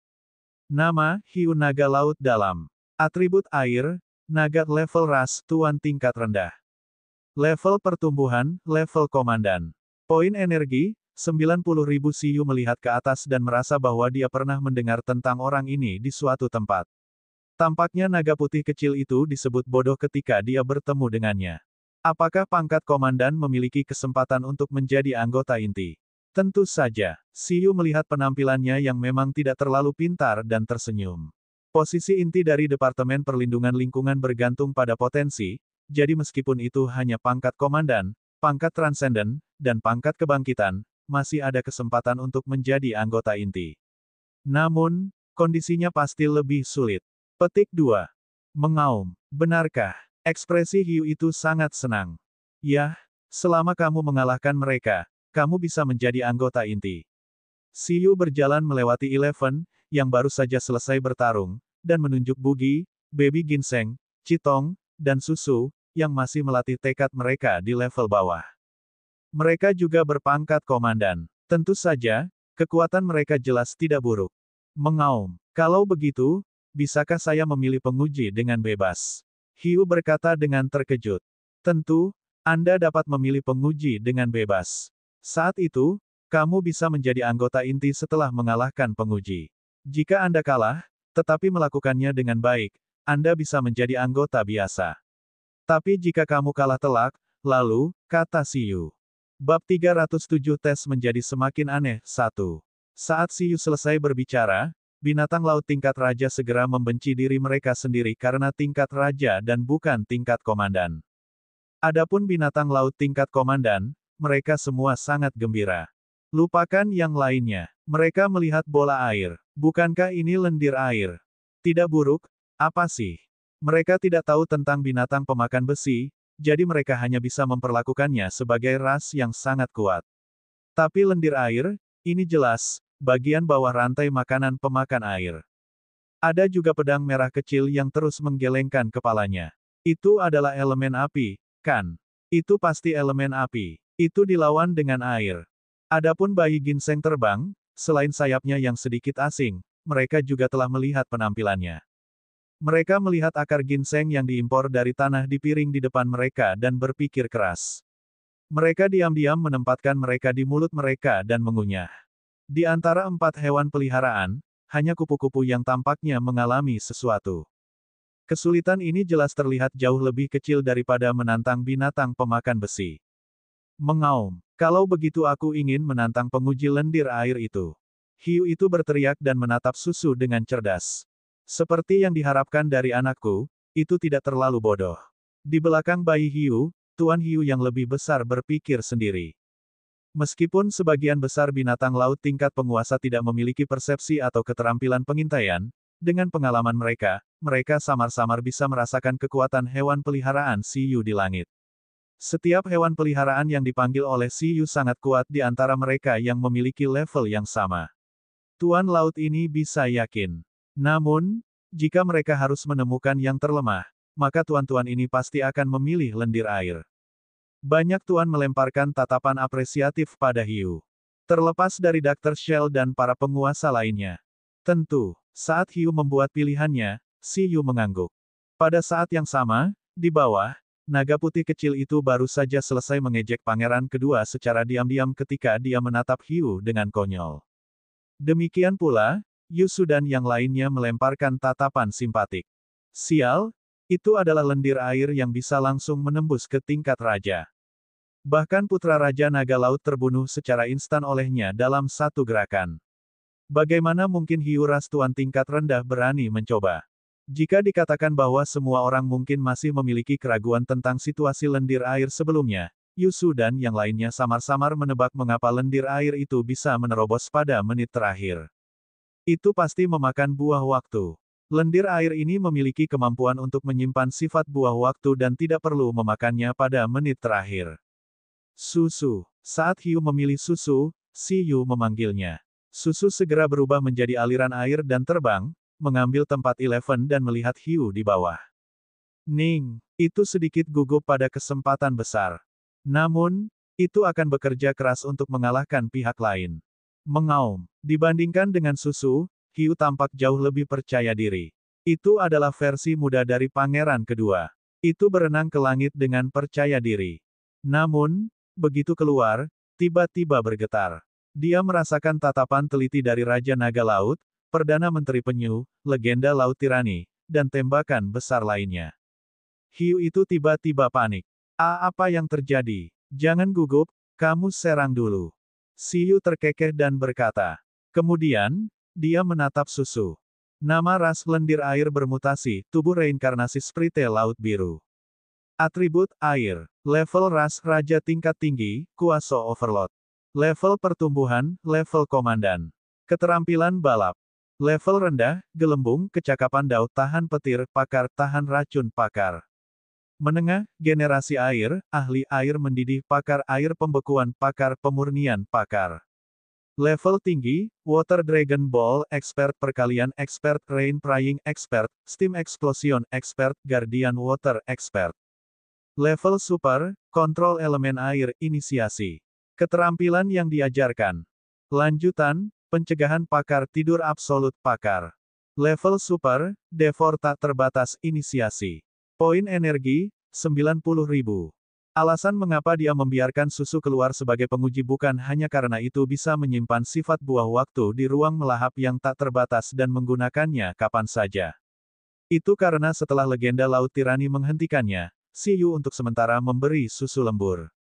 Nama, hiu naga laut dalam. Atribut air, naga level ras, tuan tingkat rendah. Level pertumbuhan, level komandan. Poin energi, 90.000. Siyu melihat ke atas dan merasa bahwa dia pernah mendengar tentang orang ini di suatu tempat. Tampaknya naga putih kecil itu disebut bodoh ketika dia bertemu dengannya. Apakah pangkat komandan memiliki kesempatan untuk menjadi anggota inti? Tentu saja. Siyu melihat penampilannya yang memang tidak terlalu pintar dan tersenyum. Posisi inti dari Departemen Perlindungan Lingkungan bergantung pada potensi, jadi meskipun itu hanya pangkat komandan, pangkat transenden, dan pangkat kebangkitan, masih ada kesempatan untuk menjadi anggota inti. Namun, kondisinya pasti lebih sulit. Petik 2. Mengaum. Benarkah? Ekspresi hiu itu sangat senang. Yah, selama kamu mengalahkan mereka, kamu bisa menjadi anggota inti. Siyu berjalan melewati Eleven, yang baru saja selesai bertarung, dan menunjuk Bugi, Baby Ginseng, Citong, dan Susu, yang masih melatih tekad mereka di level bawah. Mereka juga berpangkat komandan. Tentu saja, kekuatan mereka jelas tidak buruk. Mengaum. Kalau begitu, bisakah saya memilih penguji dengan bebas? Hiu berkata dengan terkejut. Tentu, Anda dapat memilih penguji dengan bebas. Saat itu, kamu bisa menjadi anggota inti setelah mengalahkan penguji. Jika Anda kalah, tetapi melakukannya dengan baik, Anda bisa menjadi anggota biasa. Tapi jika kamu kalah telak, lalu, kata Siyu. Bab 307 tes menjadi semakin aneh. 1. Saat Siyu selesai berbicara, binatang laut tingkat raja segera membenci diri mereka sendiri karena tingkat raja dan bukan tingkat komandan. Adapun binatang laut tingkat komandan, mereka semua sangat gembira. Lupakan yang lainnya. Mereka melihat bola air. Bukankah ini lendir air? Tidak buruk, apa sih? Mereka tidak tahu tentang binatang pemakan besi, jadi mereka hanya bisa memperlakukannya sebagai ras yang sangat kuat. Tapi lendir air, ini jelas, bagian bawah rantai makanan pemakan air. Ada juga pedang merah kecil yang terus menggelengkan kepalanya. Itu adalah elemen api, kan? Itu pasti elemen api. Itu dilawan dengan air. Adapun bayi ginseng terbang, selain sayapnya yang sedikit asing, mereka juga telah melihat penampilannya. Mereka melihat akar ginseng yang diimpor dari tanah di piring di depan mereka dan berpikir keras. Mereka diam-diam menempatkan mereka di mulut mereka dan mengunyah. Di antara 4 hewan peliharaan, hanya kupu-kupu yang tampaknya mengalami sesuatu. Kesulitan ini jelas terlihat jauh lebih kecil daripada menantang binatang pemakan besi. Mengaum. Kalau begitu aku ingin menantang penguji lendir air itu. Hiu itu berteriak dan menatap Susu dengan cerdas. Seperti yang diharapkan dari anakku, itu tidak terlalu bodoh. Di belakang bayi hiu, Tuan Hiu yang lebih besar berpikir sendiri. Meskipun sebagian besar binatang laut tingkat penguasa tidak memiliki persepsi atau keterampilan pengintaian, dengan pengalaman mereka, mereka samar-samar bisa merasakan kekuatan hewan peliharaan Siyu di langit. Setiap hewan peliharaan yang dipanggil oleh Siyu sangat kuat di antara mereka yang memiliki level yang sama. Tuan laut ini bisa yakin. Namun, jika mereka harus menemukan yang terlemah, maka tuan-tuan ini pasti akan memilih lendir air. Banyak tuan melemparkan tatapan apresiatif pada Hiu. Terlepas dari Dr. Shell dan para penguasa lainnya. Tentu, saat Hiu membuat pilihannya, si Hiu mengangguk. Pada saat yang sama, di bawah, naga putih kecil itu baru saja selesai mengejek pangeran kedua secara diam-diam ketika dia menatap Hiu dengan konyol. Demikian pula, Yusu dan yang lainnya melemparkan tatapan simpatik. Sial, itu adalah lendir air yang bisa langsung menembus ke tingkat raja. Bahkan putra Raja Naga Laut terbunuh secara instan olehnya dalam satu gerakan. Bagaimana mungkin hiu ras tuan tingkat rendah berani mencoba? Jika dikatakan bahwa semua orang mungkin masih memiliki keraguan tentang situasi lendir air sebelumnya, Yusu dan yang lainnya samar-samar menebak mengapa lendir air itu bisa menerobos pada menit terakhir. Itu pasti memakan buah waktu. Lendir air ini memiliki kemampuan untuk menyimpan sifat buah waktu dan tidak perlu memakannya pada menit terakhir. Susu. Saat Hiu memilih susu, si Yu memanggilnya. Susu segera berubah menjadi aliran air dan terbang, mengambil tempat Eleven dan melihat Hiu di bawah. Ning, itu sedikit gugup pada kesempatan besar. Namun, itu akan bekerja keras untuk mengalahkan pihak lain. Mengaum. Dibandingkan dengan susu, Hiu tampak jauh lebih percaya diri. Itu adalah versi muda dari pangeran kedua. Itu berenang ke langit dengan percaya diri. Namun, begitu keluar, tiba-tiba bergetar. Dia merasakan tatapan teliti dari Raja Naga Laut, Perdana Menteri Penyu, legenda Laut Tirani, dan tembakan besar lainnya. Hiu itu tiba-tiba panik. Apa yang terjadi? Jangan gugup, kamu serang dulu. Si Yu terkekeh dan berkata. Kemudian, dia menatap susu. Nama ras lendir air bermutasi, tubuh reinkarnasi Sprite Laut Biru. Atribut, air. Level ras, raja tingkat tinggi, kuasa overload. Level pertumbuhan, level komandan. Keterampilan balap. Level rendah, gelembung, kecakapan daud tahan petir, pakar, tahan racun, pakar. Menengah, generasi air, ahli air mendidih, pakar air pembekuan, pakar pemurnian, pakar. Level tinggi, Water Dragon Ball, expert perkalian, expert rain prying, expert, steam explosion, expert, guardian water, expert. Level super, kontrol elemen air, inisiasi. Keterampilan yang diajarkan. Lanjutan, pencegahan pakar tidur absolut pakar. Level super, devor tak terbatas, inisiasi. Poin energi, 90.000. Alasan mengapa dia membiarkan susu keluar sebagai penguji bukan hanya karena itu bisa menyimpan sifat buah waktu di ruang melahap yang tak terbatas dan menggunakannya kapan saja. Itu karena setelah legenda Laut Tirani menghentikannya, si Yu untuk sementara memberi susu lembur.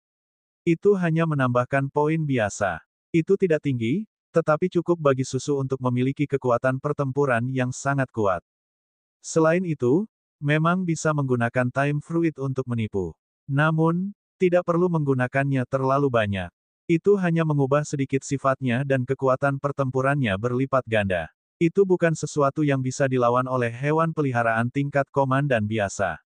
Itu hanya menambahkan poin biasa. Itu tidak tinggi, tetapi cukup bagi susu untuk memiliki kekuatan pertempuran yang sangat kuat. Selain itu, memang bisa menggunakan time fruit untuk menipu. Namun, tidak perlu menggunakannya terlalu banyak. Itu hanya mengubah sedikit sifatnya dan kekuatan pertempurannya berlipat ganda. Itu bukan sesuatu yang bisa dilawan oleh hewan peliharaan tingkat komandan biasa.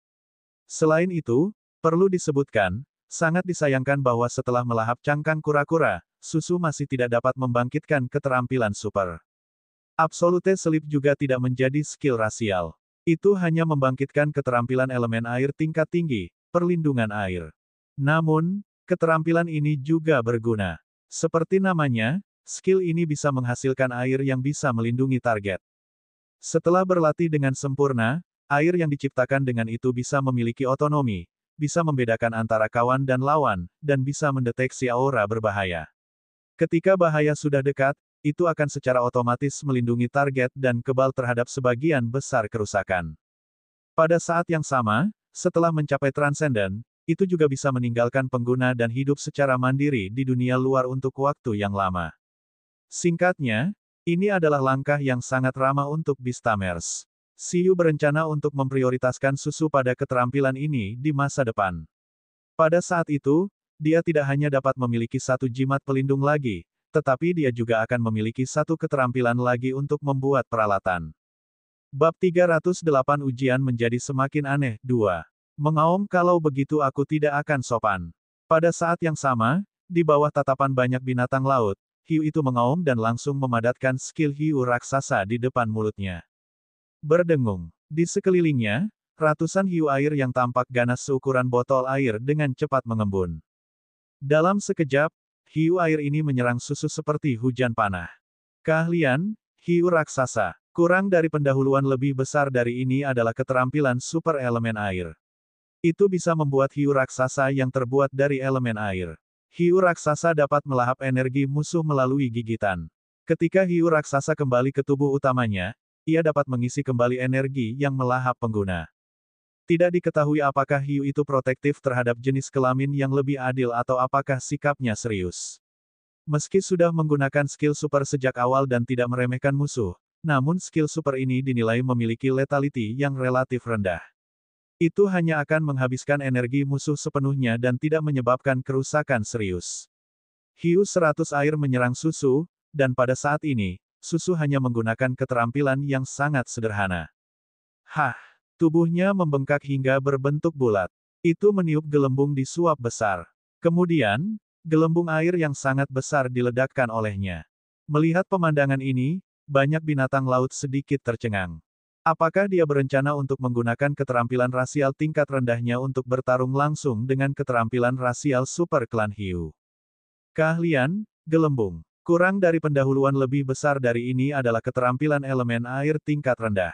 Selain itu, perlu disebutkan, sangat disayangkan bahwa setelah melahap cangkang kura-kura, susu masih tidak dapat membangkitkan keterampilan super. Absolute Sleep juga tidak menjadi skill rasial. Itu hanya membangkitkan keterampilan elemen air tingkat tinggi, perlindungan air. Namun, keterampilan ini juga berguna. Seperti namanya, skill ini bisa menghasilkan air yang bisa melindungi target. Setelah berlatih dengan sempurna, air yang diciptakan dengan itu bisa memiliki otonomi, bisa membedakan antara kawan dan lawan, dan bisa mendeteksi aura berbahaya. Ketika bahaya sudah dekat, itu akan secara otomatis melindungi target dan kebal terhadap sebagian besar kerusakan. Pada saat yang sama, setelah mencapai transenden, itu juga bisa meninggalkan pengguna dan hidup secara mandiri di dunia luar untuk waktu yang lama. Singkatnya, ini adalah langkah yang sangat ramah untuk Beastamers. Si Yu berencana untuk memprioritaskan susu pada keterampilan ini di masa depan. Pada saat itu, dia tidak hanya dapat memiliki satu jimat pelindung lagi, tetapi dia juga akan memiliki satu keterampilan lagi untuk membuat peralatan. Bab 308 Ujian menjadi semakin aneh. 2. Mengaum kalau begitu aku tidak akan sopan. Pada saat yang sama, di bawah tatapan banyak binatang laut, hiu itu mengaum dan langsung memadatkan skill hiu raksasa di depan mulutnya. Berdengung. Di sekelilingnya, ratusan hiu air yang tampak ganas seukuran botol air dengan cepat mengembun. Dalam sekejap, hiu air ini menyerang susu seperti hujan panah. Keahlian, hiu raksasa. Kurang dari pendahuluan lebih besar dari ini adalah keterampilan super elemen air. Itu bisa membuat hiu raksasa yang terbuat dari elemen air. Hiu raksasa dapat melahap energi musuh melalui gigitan. Ketika hiu raksasa kembali ke tubuh utamanya, ia dapat mengisi kembali energi yang melahap pengguna. Tidak diketahui apakah hiu itu protektif terhadap jenis kelamin yang lebih adil atau apakah sikapnya serius. Meski sudah menggunakan skill super sejak awal dan tidak meremehkan musuh, namun skill super ini dinilai memiliki lethality yang relatif rendah. Itu hanya akan menghabiskan energi musuh sepenuhnya dan tidak menyebabkan kerusakan serius. Hiu 100 air menyerang susu, dan pada saat ini, Susu hanya menggunakan keterampilan yang sangat sederhana. Hah! Tubuhnya membengkak hingga berbentuk bulat. Itu meniup gelembung di suap besar. Kemudian, gelembung air yang sangat besar diledakkan olehnya. Melihat pemandangan ini, banyak binatang laut sedikit tercengang. Apakah dia berencana untuk menggunakan keterampilan rasial tingkat rendahnya untuk bertarung langsung dengan keterampilan rasial super klan hiu? Keahlian, gelembung. Kurang dari pendahuluan lebih besar dari ini adalah keterampilan elemen air tingkat rendah.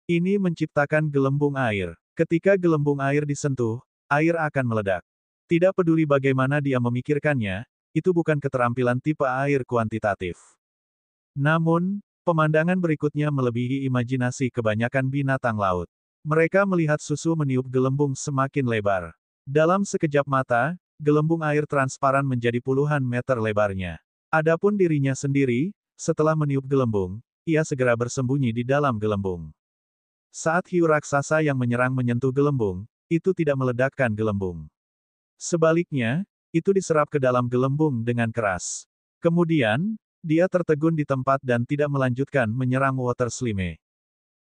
Ini menciptakan gelembung air. Ketika gelembung air disentuh, air akan meledak. Tidak peduli bagaimana dia memikirkannya, itu bukan keterampilan tipe air kuantitatif. Namun, pemandangan berikutnya melebihi imajinasi kebanyakan binatang laut. Mereka melihat susu meniup gelembung semakin lebar. Dalam sekejap mata, gelembung air transparan menjadi puluhan meter lebarnya. Adapun dirinya sendiri, setelah meniup gelembung, ia segera bersembunyi di dalam gelembung. Saat hiu raksasa yang menyerang menyentuh gelembung, itu tidak meledakkan gelembung. Sebaliknya, itu diserap ke dalam gelembung dengan keras. Kemudian, dia tertegun di tempat dan tidak melanjutkan menyerang water slime.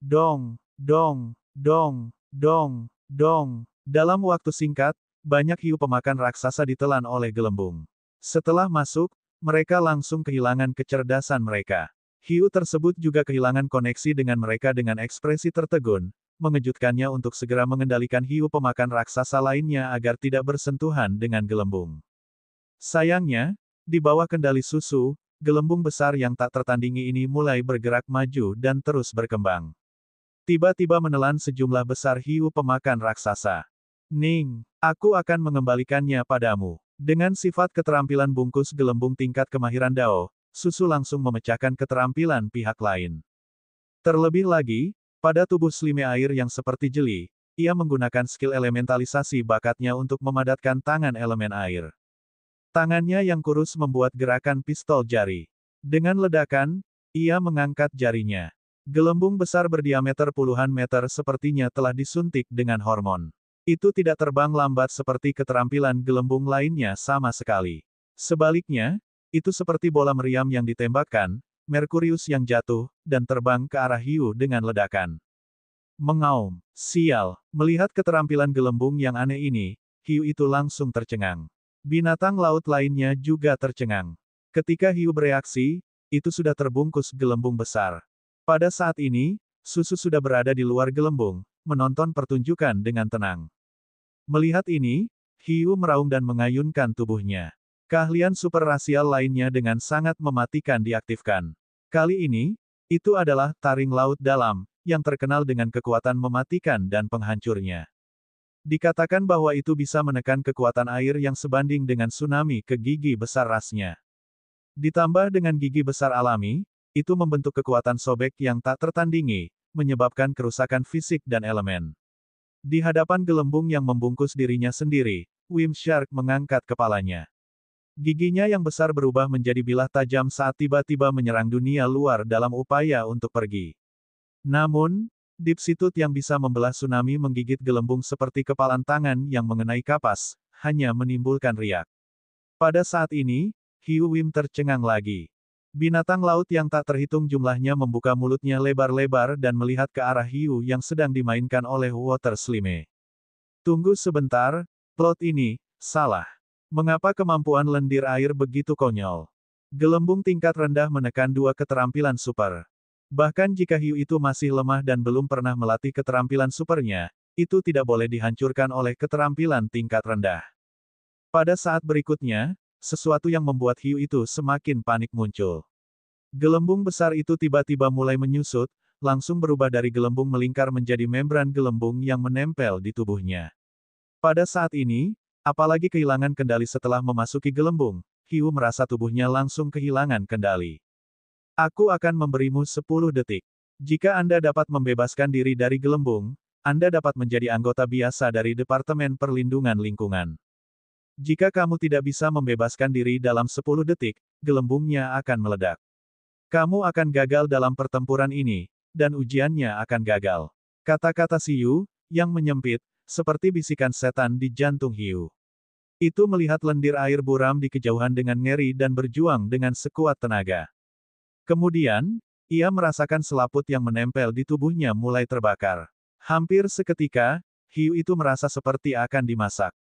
Dong, dong, dong, dong, dong. Dalam waktu singkat, banyak hiu pemakan raksasa ditelan oleh gelembung. Setelah masuk, mereka langsung kehilangan kecerdasan mereka. Hiu tersebut juga kehilangan koneksi dengan mereka dengan ekspresi tertegun, mengejutkannya untuk segera mengendalikan hiu pemakan raksasa lainnya agar tidak bersentuhan dengan gelembung. Sayangnya, di bawah kendali susu, gelembung besar yang tak tertandingi ini mulai bergerak maju dan terus berkembang. Tiba-tiba menelan sejumlah besar hiu pemakan raksasa. Ning, aku akan mengembalikannya padamu. Dengan sifat keterampilan bungkus gelembung tingkat kemahiran Dao, susu langsung memecahkan keterampilan pihak lain. Terlebih lagi, pada tubuh slime air yang seperti jeli, ia menggunakan skill elementalisasi bakatnya untuk memadatkan tangan elemen air. Tangannya yang kurus membuat gerakan pistol jari. Dengan ledakan, ia mengangkat jarinya. Gelembung besar berdiameter puluhan meter sepertinya telah disuntik dengan hormon. Itu tidak terbang lambat seperti keterampilan gelembung lainnya sama sekali. Sebaliknya, itu seperti bola meriam yang ditembakkan, Merkurius yang jatuh, dan terbang ke arah hiu dengan ledakan. Mengaum. Sial. Melihat keterampilan gelembung yang aneh ini, hiu itu langsung tercengang. Binatang laut lainnya juga tercengang. Ketika hiu bereaksi, itu sudah terbungkus gelembung besar. Pada saat ini, susu sudah berada di luar gelembung, menonton pertunjukan dengan tenang. Melihat ini, hiu meraung dan mengayunkan tubuhnya. Keahlian super rasial lainnya dengan sangat mematikan diaktifkan. Kali ini, itu adalah taring laut dalam, yang terkenal dengan kekuatan mematikan dan penghancurnya. Dikatakan bahwa itu bisa menekan kekuatan air yang sebanding dengan tsunami ke gigi besar rasnya. Ditambah dengan gigi besar alami, itu membentuk kekuatan sobek yang tak tertandingi, menyebabkan kerusakan fisik dan elemen. Di hadapan gelembung yang membungkus dirinya sendiri, Wimshark mengangkat kepalanya. Giginya yang besar berubah menjadi bilah tajam saat tiba-tiba menyerang dunia luar dalam upaya untuk pergi. Namun, Dipsitut yang bisa membelah tsunami menggigit gelembung seperti kepalan tangan yang mengenai kapas, hanya menimbulkan riak. Pada saat ini, hiu Wim tercengang lagi. Binatang laut yang tak terhitung jumlahnya membuka mulutnya lebar-lebar dan melihat ke arah hiu yang sedang dimainkan oleh water slime. Tunggu sebentar, plot ini salah. Mengapa kemampuan lendir air begitu konyol? Gelembung tingkat rendah menekan dua keterampilan super. Bahkan jika hiu itu masih lemah dan belum pernah melatih keterampilan supernya, itu tidak boleh dihancurkan oleh keterampilan tingkat rendah. Pada saat berikutnya, sesuatu yang membuat hiu itu semakin panik muncul. Gelembung besar itu tiba-tiba mulai menyusut, langsung berubah dari gelembung melingkar menjadi membran gelembung yang menempel di tubuhnya. Pada saat ini, apalagi kehilangan kendali setelah memasuki gelembung, hiu merasa tubuhnya langsung kehilangan kendali. Aku akan memberimu 10 detik. Jika Anda dapat membebaskan diri dari gelembung, Anda dapat menjadi anggota biasa dari Departemen Perlindungan Lingkungan. Jika kamu tidak bisa membebaskan diri dalam 10 detik, gelembungnya akan meledak. Kamu akan gagal dalam pertempuran ini, dan ujiannya akan gagal. Kata-kata si Yu, yang menyempit, seperti bisikan setan di jantung hiu. Itu melihat lendir air buram di kejauhan dengan ngeri dan berjuang dengan sekuat tenaga. Kemudian, ia merasakan selaput yang menempel di tubuhnya mulai terbakar. Hampir seketika, hiu itu merasa seperti akan dimasak.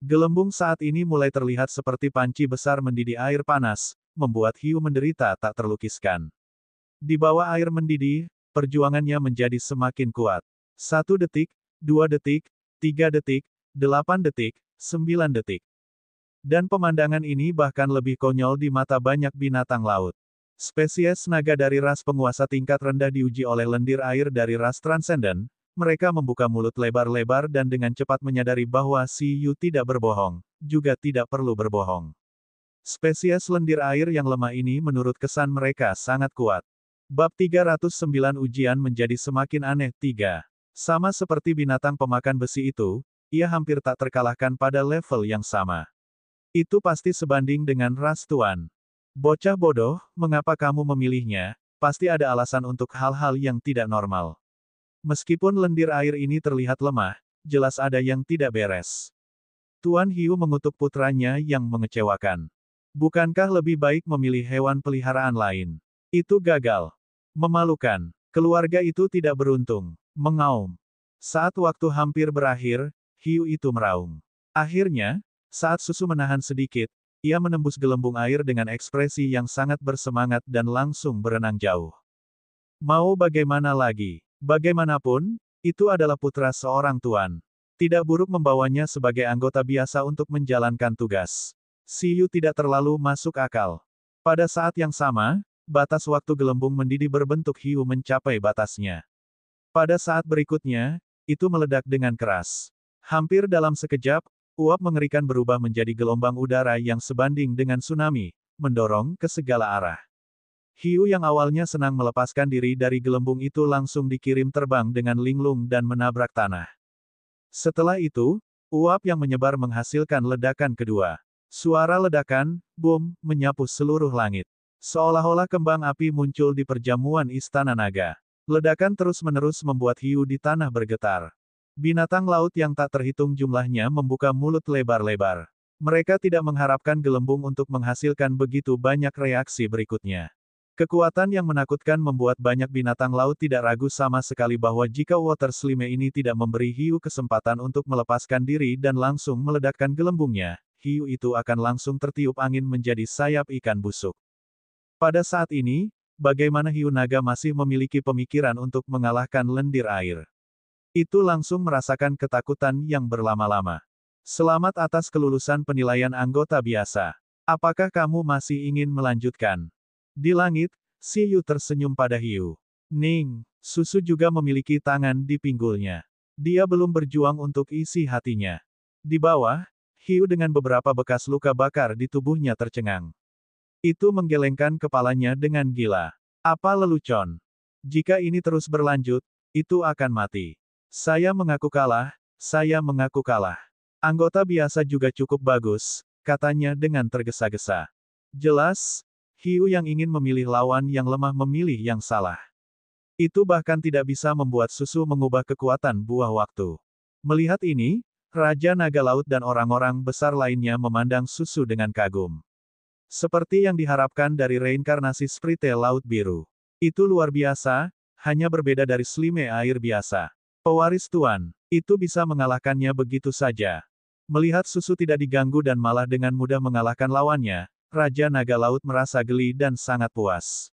Gelembung saat ini mulai terlihat seperti panci besar mendidih air panas, membuat hiu menderita tak terlukiskan. Di bawah air mendidih, perjuangannya menjadi semakin kuat. 1 detik, 2 detik, 3 detik, 8 detik, 9 detik. Dan pemandangan ini bahkan lebih konyol di mata banyak binatang laut. Spesies naga dari ras penguasa tingkat rendah diuji oleh lendir air dari ras transenden. Mereka membuka mulut lebar-lebar dan dengan cepat menyadari bahwa si Yu tidak berbohong, juga tidak perlu berbohong. Spesies lendir air yang lemah ini menurut kesan mereka sangat kuat. Bab 309 ujian menjadi semakin aneh. 3. Sama seperti binatang pemakan besi itu, ia hampir tak terkalahkan pada level yang sama. Itu pasti sebanding dengan ras tuan. Bocah bodoh, mengapa kamu memilihnya? Pasti ada alasan untuk hal-hal yang tidak normal. Meskipun lendir air ini terlihat lemah, jelas ada yang tidak beres. Tuan Hiu mengutuk putranya yang mengecewakan. Bukankah lebih baik memilih hewan peliharaan lain? Itu gagal. Memalukan. Keluarga itu tidak beruntung. Mengaum. Saat waktu hampir berakhir, hiu itu meraung. Akhirnya, saat susu menahan sedikit, ia menembus gelembung air dengan ekspresi yang sangat bersemangat dan langsung berenang jauh. Mau bagaimana lagi? Bagaimanapun, itu adalah putra seorang tuan. Tidak buruk membawanya sebagai anggota biasa untuk menjalankan tugas. Si Yu tidak terlalu masuk akal. Pada saat yang sama, batas waktu gelembung mendidih berbentuk hiu mencapai batasnya. Pada saat berikutnya, itu meledak dengan keras. Hampir dalam sekejap, uap mengerikan berubah menjadi gelombang udara yang sebanding dengan tsunami, mendorong ke segala arah. Hiu yang awalnya senang melepaskan diri dari gelembung itu langsung dikirim terbang dengan linglung dan menabrak tanah. Setelah itu, uap yang menyebar menghasilkan ledakan kedua. Suara ledakan, boom, menyapu seluruh langit. Seolah-olah kembang api muncul di perjamuan Istana Naga. Ledakan terus-menerus membuat hiu di tanah bergetar. Binatang laut yang tak terhitung jumlahnya membuka mulut lebar-lebar. Mereka tidak mengharapkan gelembung untuk menghasilkan begitu banyak reaksi berikutnya. Kekuatan yang menakutkan membuat banyak binatang laut tidak ragu sama sekali bahwa jika water slime ini tidak memberi hiu kesempatan untuk melepaskan diri dan langsung meledakkan gelembungnya, hiu itu akan langsung tertiup angin menjadi sayap ikan busuk. Pada saat ini, bagaimana hiu naga masih memiliki pemikiran untuk mengalahkan lendir air? Itu langsung merasakan ketakutan yang berlama-lama. Selamat atas kelulusan penilaian anggota biasa. Apakah kamu masih ingin melanjutkan? Di langit, si Yu tersenyum pada hiu. Ning, susu juga memiliki tangan di pinggulnya. Dia belum berjuang untuk isi hatinya. Di bawah, hiu dengan beberapa bekas luka bakar di tubuhnya tercengang. Itu menggelengkan kepalanya dengan gila. Apa lelucon? Jika ini terus berlanjut, itu akan mati. Saya mengaku kalah, saya mengaku kalah. Anggota biasa juga cukup bagus, katanya dengan tergesa-gesa. Jelas, hiu yang ingin memilih lawan yang lemah memilih yang salah. Itu bahkan tidak bisa membuat susu mengubah kekuatan buah waktu. Melihat ini, Raja Naga Laut dan orang-orang besar lainnya memandang susu dengan kagum. Seperti yang diharapkan dari reinkarnasi Sprite Laut Biru. Itu luar biasa, hanya berbeda dari slime air biasa. Pewaris Tuan, itu bisa mengalahkannya begitu saja. Melihat susu tidak diganggu dan malah dengan mudah mengalahkan lawannya, Raja Naga Laut merasa geli dan sangat puas.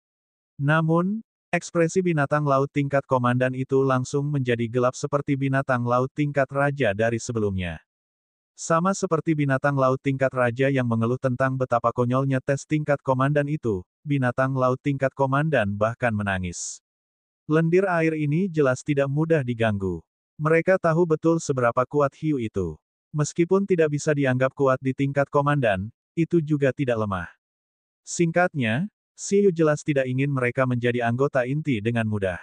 Namun, ekspresi binatang laut tingkat komandan itu langsung menjadi gelap seperti binatang laut tingkat raja dari sebelumnya. Sama seperti binatang laut tingkat raja yang mengeluh tentang betapa konyolnya tes tingkat komandan itu, binatang laut tingkat komandan bahkan menangis. Lendir air ini jelas tidak mudah diganggu. Mereka tahu betul seberapa kuat hiu itu. Meskipun tidak bisa dianggap kuat di tingkat komandan, itu juga tidak lemah. Singkatnya, si hiu jelas tidak ingin mereka menjadi anggota inti dengan mudah.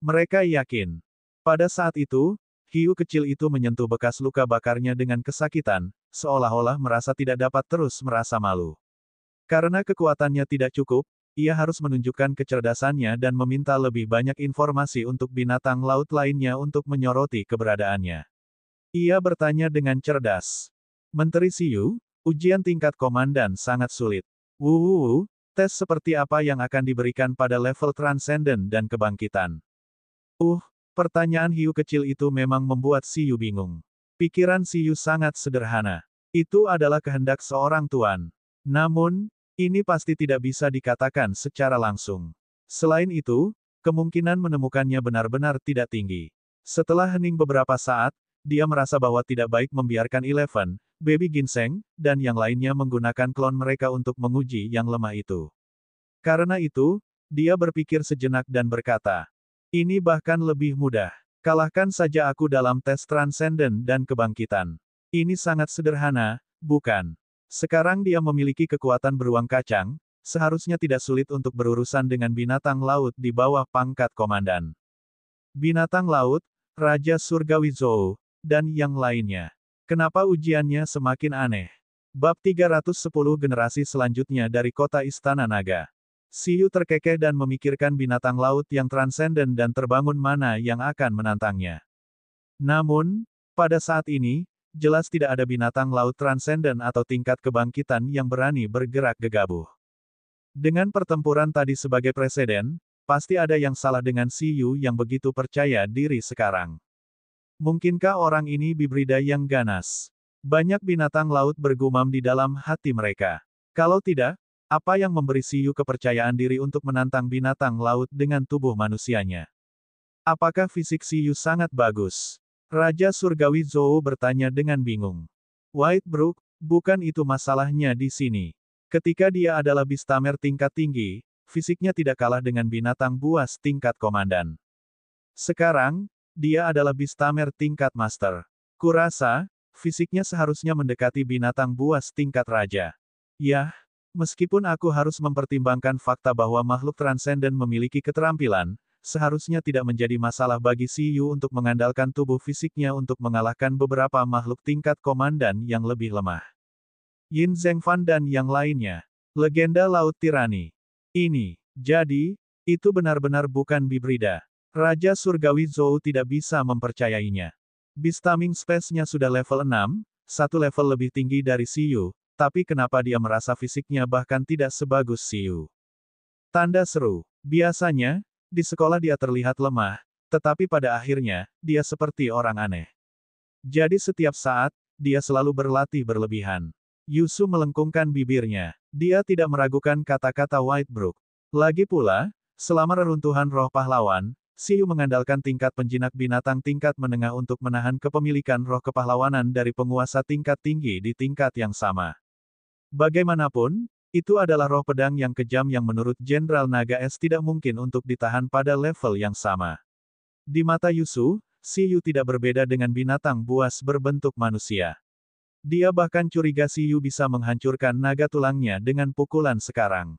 Mereka yakin. Pada saat itu, hiu kecil itu menyentuh bekas luka bakarnya dengan kesakitan, seolah-olah merasa tidak dapat terus merasa malu. Karena kekuatannya tidak cukup, ia harus menunjukkan kecerdasannya dan meminta lebih banyak informasi untuk binatang laut lainnya untuk menyoroti keberadaannya. Ia bertanya dengan cerdas. Menteri Siyu, ujian tingkat komandan sangat sulit. Tes seperti apa yang akan diberikan pada level transenden dan kebangkitan? Pertanyaan hiu kecil itu memang membuat Siyu bingung. Pikiran Siyu sangat sederhana. Itu adalah kehendak seorang tuan. Namun, ini pasti tidak bisa dikatakan secara langsung. Selain itu, kemungkinan menemukannya benar-benar tidak tinggi. Setelah hening beberapa saat, dia merasa bahwa tidak baik membiarkan Eleven, Baby Ginseng, dan yang lainnya menggunakan klon mereka untuk menguji yang lemah itu. Karena itu, dia berpikir sejenak dan berkata, ini bahkan lebih mudah. Kalahkan saja aku dalam tes transenden dan kebangkitan. Ini sangat sederhana, bukan? Sekarang dia memiliki kekuatan beruang kacang, seharusnya tidak sulit untuk berurusan dengan binatang laut di bawah pangkat komandan. Binatang laut, Raja Surgawi Zhou, dan yang lainnya. Kenapa ujiannya semakin aneh? Bab 310 generasi selanjutnya dari kota Istana Naga. Siyu terkekeh dan memikirkan binatang laut yang transenden dan terbangun mana yang akan menantangnya. Namun, pada saat ini, jelas tidak ada binatang laut transenden atau tingkat kebangkitan yang berani bergerak gegabah. Dengan pertempuran tadi sebagai preseden, pasti ada yang salah dengan Siyu yang begitu percaya diri sekarang. Mungkinkah orang ini bibrida yang ganas? Banyak binatang laut bergumam di dalam hati mereka. Kalau tidak, apa yang memberi Siyu kepercayaan diri untuk menantang binatang laut dengan tubuh manusianya? Apakah fisik Siyu sangat bagus? Raja Surgawi Zhou bertanya dengan bingung. White Brook, bukan itu masalahnya di sini. Ketika dia adalah Beastamer tingkat tinggi, fisiknya tidak kalah dengan binatang buas tingkat komandan. Sekarang, dia adalah Beastamer tingkat master. Kurasa, fisiknya seharusnya mendekati binatang buas tingkat raja. Yah, meskipun aku harus mempertimbangkan fakta bahwa makhluk transenden memiliki keterampilan, seharusnya tidak menjadi masalah bagi Siyu untuk mengandalkan tubuh fisiknya untuk mengalahkan beberapa makhluk tingkat komandan yang lebih lemah. Yin Zhengfan dan yang lainnya. Legenda Laut Tirani. Jadi, itu benar-benar bukan bibrida. Raja Surgawi Zhou tidak bisa mempercayainya. Beastaming Space-nya sudah level 6, satu level lebih tinggi dari Siyu, tapi kenapa dia merasa fisiknya bahkan tidak sebagus Siyu? Tanda seru. Biasanya, di sekolah dia terlihat lemah, tetapi pada akhirnya, dia seperti orang aneh. Jadi setiap saat, dia selalu berlatih berlebihan. Yusu melengkungkan bibirnya. Dia tidak meragukan kata-kata White Brook. Lagi pula, selama reruntuhan roh pahlawan, Siyu mengandalkan tingkat penjinak binatang tingkat menengah untuk menahan kepemilikan roh kepahlawanan dari penguasa tingkat tinggi di tingkat yang sama. Bagaimanapun, itu adalah roh pedang yang kejam yang menurut Jenderal Naga Es tidak mungkin untuk ditahan pada level yang sama. Di mata Yusu, Siyu tidak berbeda dengan binatang buas berbentuk manusia. Dia bahkan curiga Siyu bisa menghancurkan naga tulangnya dengan pukulan sekarang.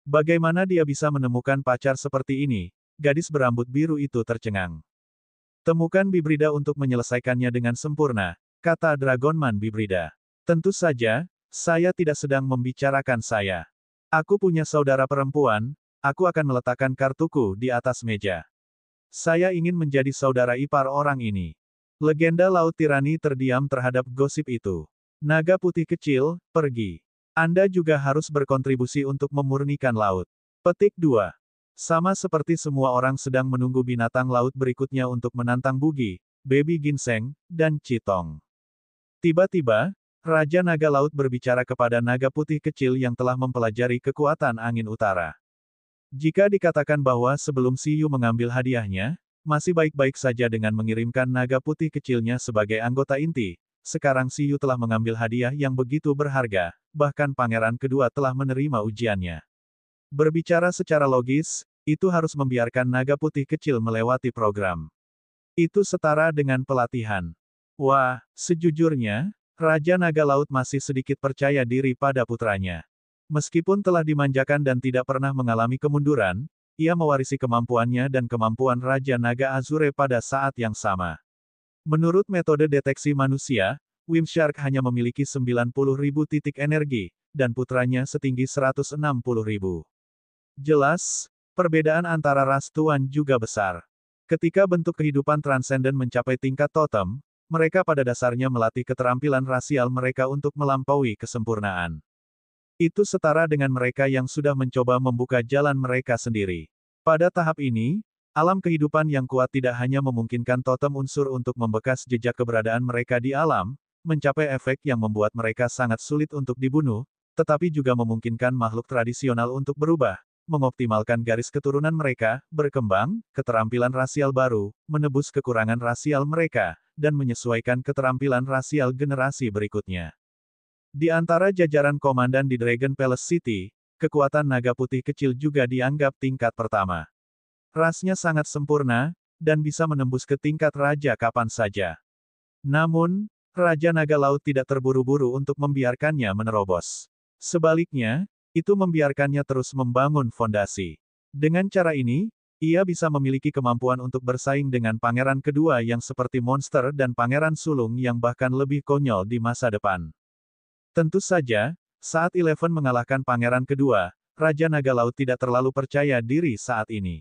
Bagaimana dia bisa menemukan pacar seperti ini? Gadis berambut biru itu tercengang. Temukan bibrida untuk menyelesaikannya dengan sempurna, kata Dragonman bibrida. Tentu saja, saya tidak sedang membicarakan saya. Aku punya saudara perempuan, aku akan meletakkan kartuku di atas meja. Saya ingin menjadi saudara ipar orang ini. Legenda Laut Tirani terdiam terhadap gosip itu. Naga putih kecil, pergi. Anda juga harus berkontribusi untuk memurnikan laut. Petik 2. Sama seperti semua orang sedang menunggu binatang laut berikutnya untuk menantang Bugi, Baby Ginseng, dan Chitong. Tiba-tiba, Raja Naga Laut berbicara kepada naga putih kecil yang telah mempelajari kekuatan angin utara. Jika dikatakan bahwa sebelum Siyu mengambil hadiahnya, masih baik-baik saja dengan mengirimkan naga putih kecilnya sebagai anggota inti, sekarang Siyu telah mengambil hadiah yang begitu berharga, bahkan pangeran kedua telah menerima ujiannya. Berbicara secara logis, itu harus membiarkan naga putih kecil melewati program. Itu setara dengan pelatihan. Wah, sejujurnya, Raja Naga Laut masih sedikit percaya diri pada putranya. Meskipun telah dimanjakan dan tidak pernah mengalami kemunduran, ia mewarisi kemampuannya dan kemampuan Raja Naga Azure pada saat yang sama. Menurut metode deteksi manusia, Wimshark hanya memiliki 90.000 titik energi, dan putranya setinggi 160.000. Jelas, perbedaan antara ras tuan juga besar. Ketika bentuk kehidupan transenden mencapai tingkat totem, mereka pada dasarnya melatih keterampilan rasial mereka untuk melampaui kesempurnaan. Itu setara dengan mereka yang sudah mencoba membuka jalan mereka sendiri. Pada tahap ini, alam kehidupan yang kuat tidak hanya memungkinkan totem unsur untuk membekas jejak keberadaan mereka di alam, mencapai efek yang membuat mereka sangat sulit untuk dibunuh, tetapi juga memungkinkan makhluk tradisional untuk berubah, mengoptimalkan garis keturunan mereka, berkembang, keterampilan rasial baru, menebus kekurangan rasial mereka, dan menyesuaikan keterampilan rasial generasi berikutnya. Di antara jajaran komandan di Dragon Palace City, kekuatan naga putih kecil juga dianggap tingkat pertama. Rasnya sangat sempurna, dan bisa menembus ke tingkat raja kapan saja. Namun, Raja Naga Laut tidak terburu-buru untuk membiarkannya menerobos. Sebaliknya, itu membiarkannya terus membangun fondasi. Dengan cara ini, ia bisa memiliki kemampuan untuk bersaing dengan pangeran kedua yang seperti monster dan pangeran sulung yang bahkan lebih konyol di masa depan. Tentu saja, saat Eleven mengalahkan pangeran kedua, Raja Naga Laut tidak terlalu percaya diri saat ini.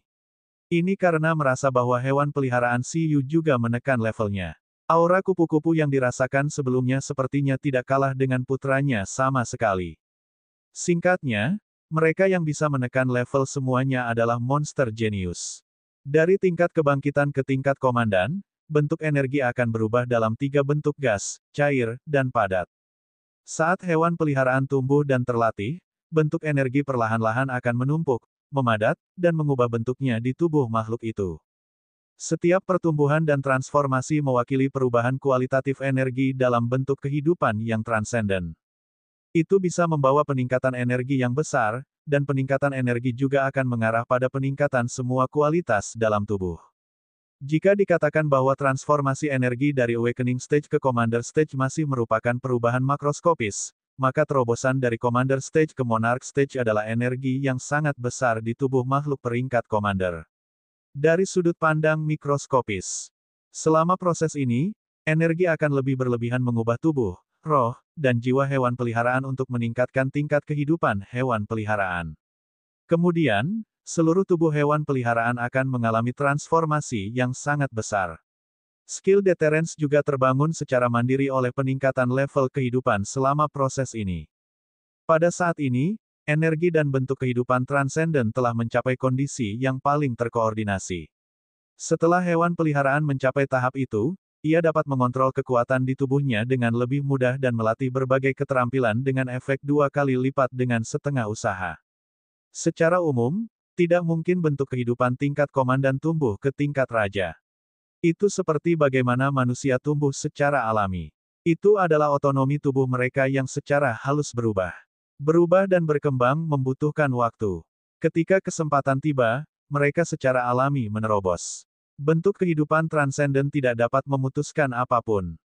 Ini karena merasa bahwa hewan peliharaan Siyu juga menekan levelnya. Aura kupu-kupu yang dirasakan sebelumnya sepertinya tidak kalah dengan putranya sama sekali. Singkatnya, mereka yang bisa menekan level semuanya adalah monster jenius. Dari tingkat kebangkitan ke tingkat komandan, bentuk energi akan berubah dalam 3 bentuk gas, cair, dan padat. Saat hewan peliharaan tumbuh dan terlatih, bentuk energi perlahan-lahan akan menumpuk, memadat, dan mengubah bentuknya di tubuh makhluk itu. Setiap pertumbuhan dan transformasi mewakili perubahan kualitatif energi dalam bentuk kehidupan yang transenden. Itu bisa membawa peningkatan energi yang besar, dan peningkatan energi juga akan mengarah pada peningkatan semua kualitas dalam tubuh. Jika dikatakan bahwa transformasi energi dari Awakening Stage ke Commander Stage masih merupakan perubahan makroskopis, maka terobosan dari Commander Stage ke Monarch Stage adalah energi yang sangat besar di tubuh makhluk peringkat Commander. Dari sudut pandang mikroskopis, selama proses ini, energi akan lebih berlebihan mengubah tubuh, roh, dan jiwa hewan peliharaan untuk meningkatkan tingkat kehidupan hewan peliharaan. Kemudian, seluruh tubuh hewan peliharaan akan mengalami transformasi yang sangat besar. Skill deterrence juga terbangun secara mandiri oleh peningkatan level kehidupan selama proses ini. Pada saat ini, energi dan bentuk kehidupan transenden telah mencapai kondisi yang paling terkoordinasi. Setelah hewan peliharaan mencapai tahap itu, ia dapat mengontrol kekuatan di tubuhnya dengan lebih mudah dan melatih berbagai keterampilan dengan efek 2 kali lipat dengan setengah usaha. Secara umum, tidak mungkin bentuk kehidupan tingkat komandan tumbuh ke tingkat raja. Itu seperti bagaimana manusia tumbuh secara alami. Itu adalah otonomi tubuh mereka yang secara halus berubah. Berubah dan berkembang membutuhkan waktu. Ketika kesempatan tiba, mereka secara alami menerobos. Bentuk kehidupan transenden tidak dapat memutuskan apapun.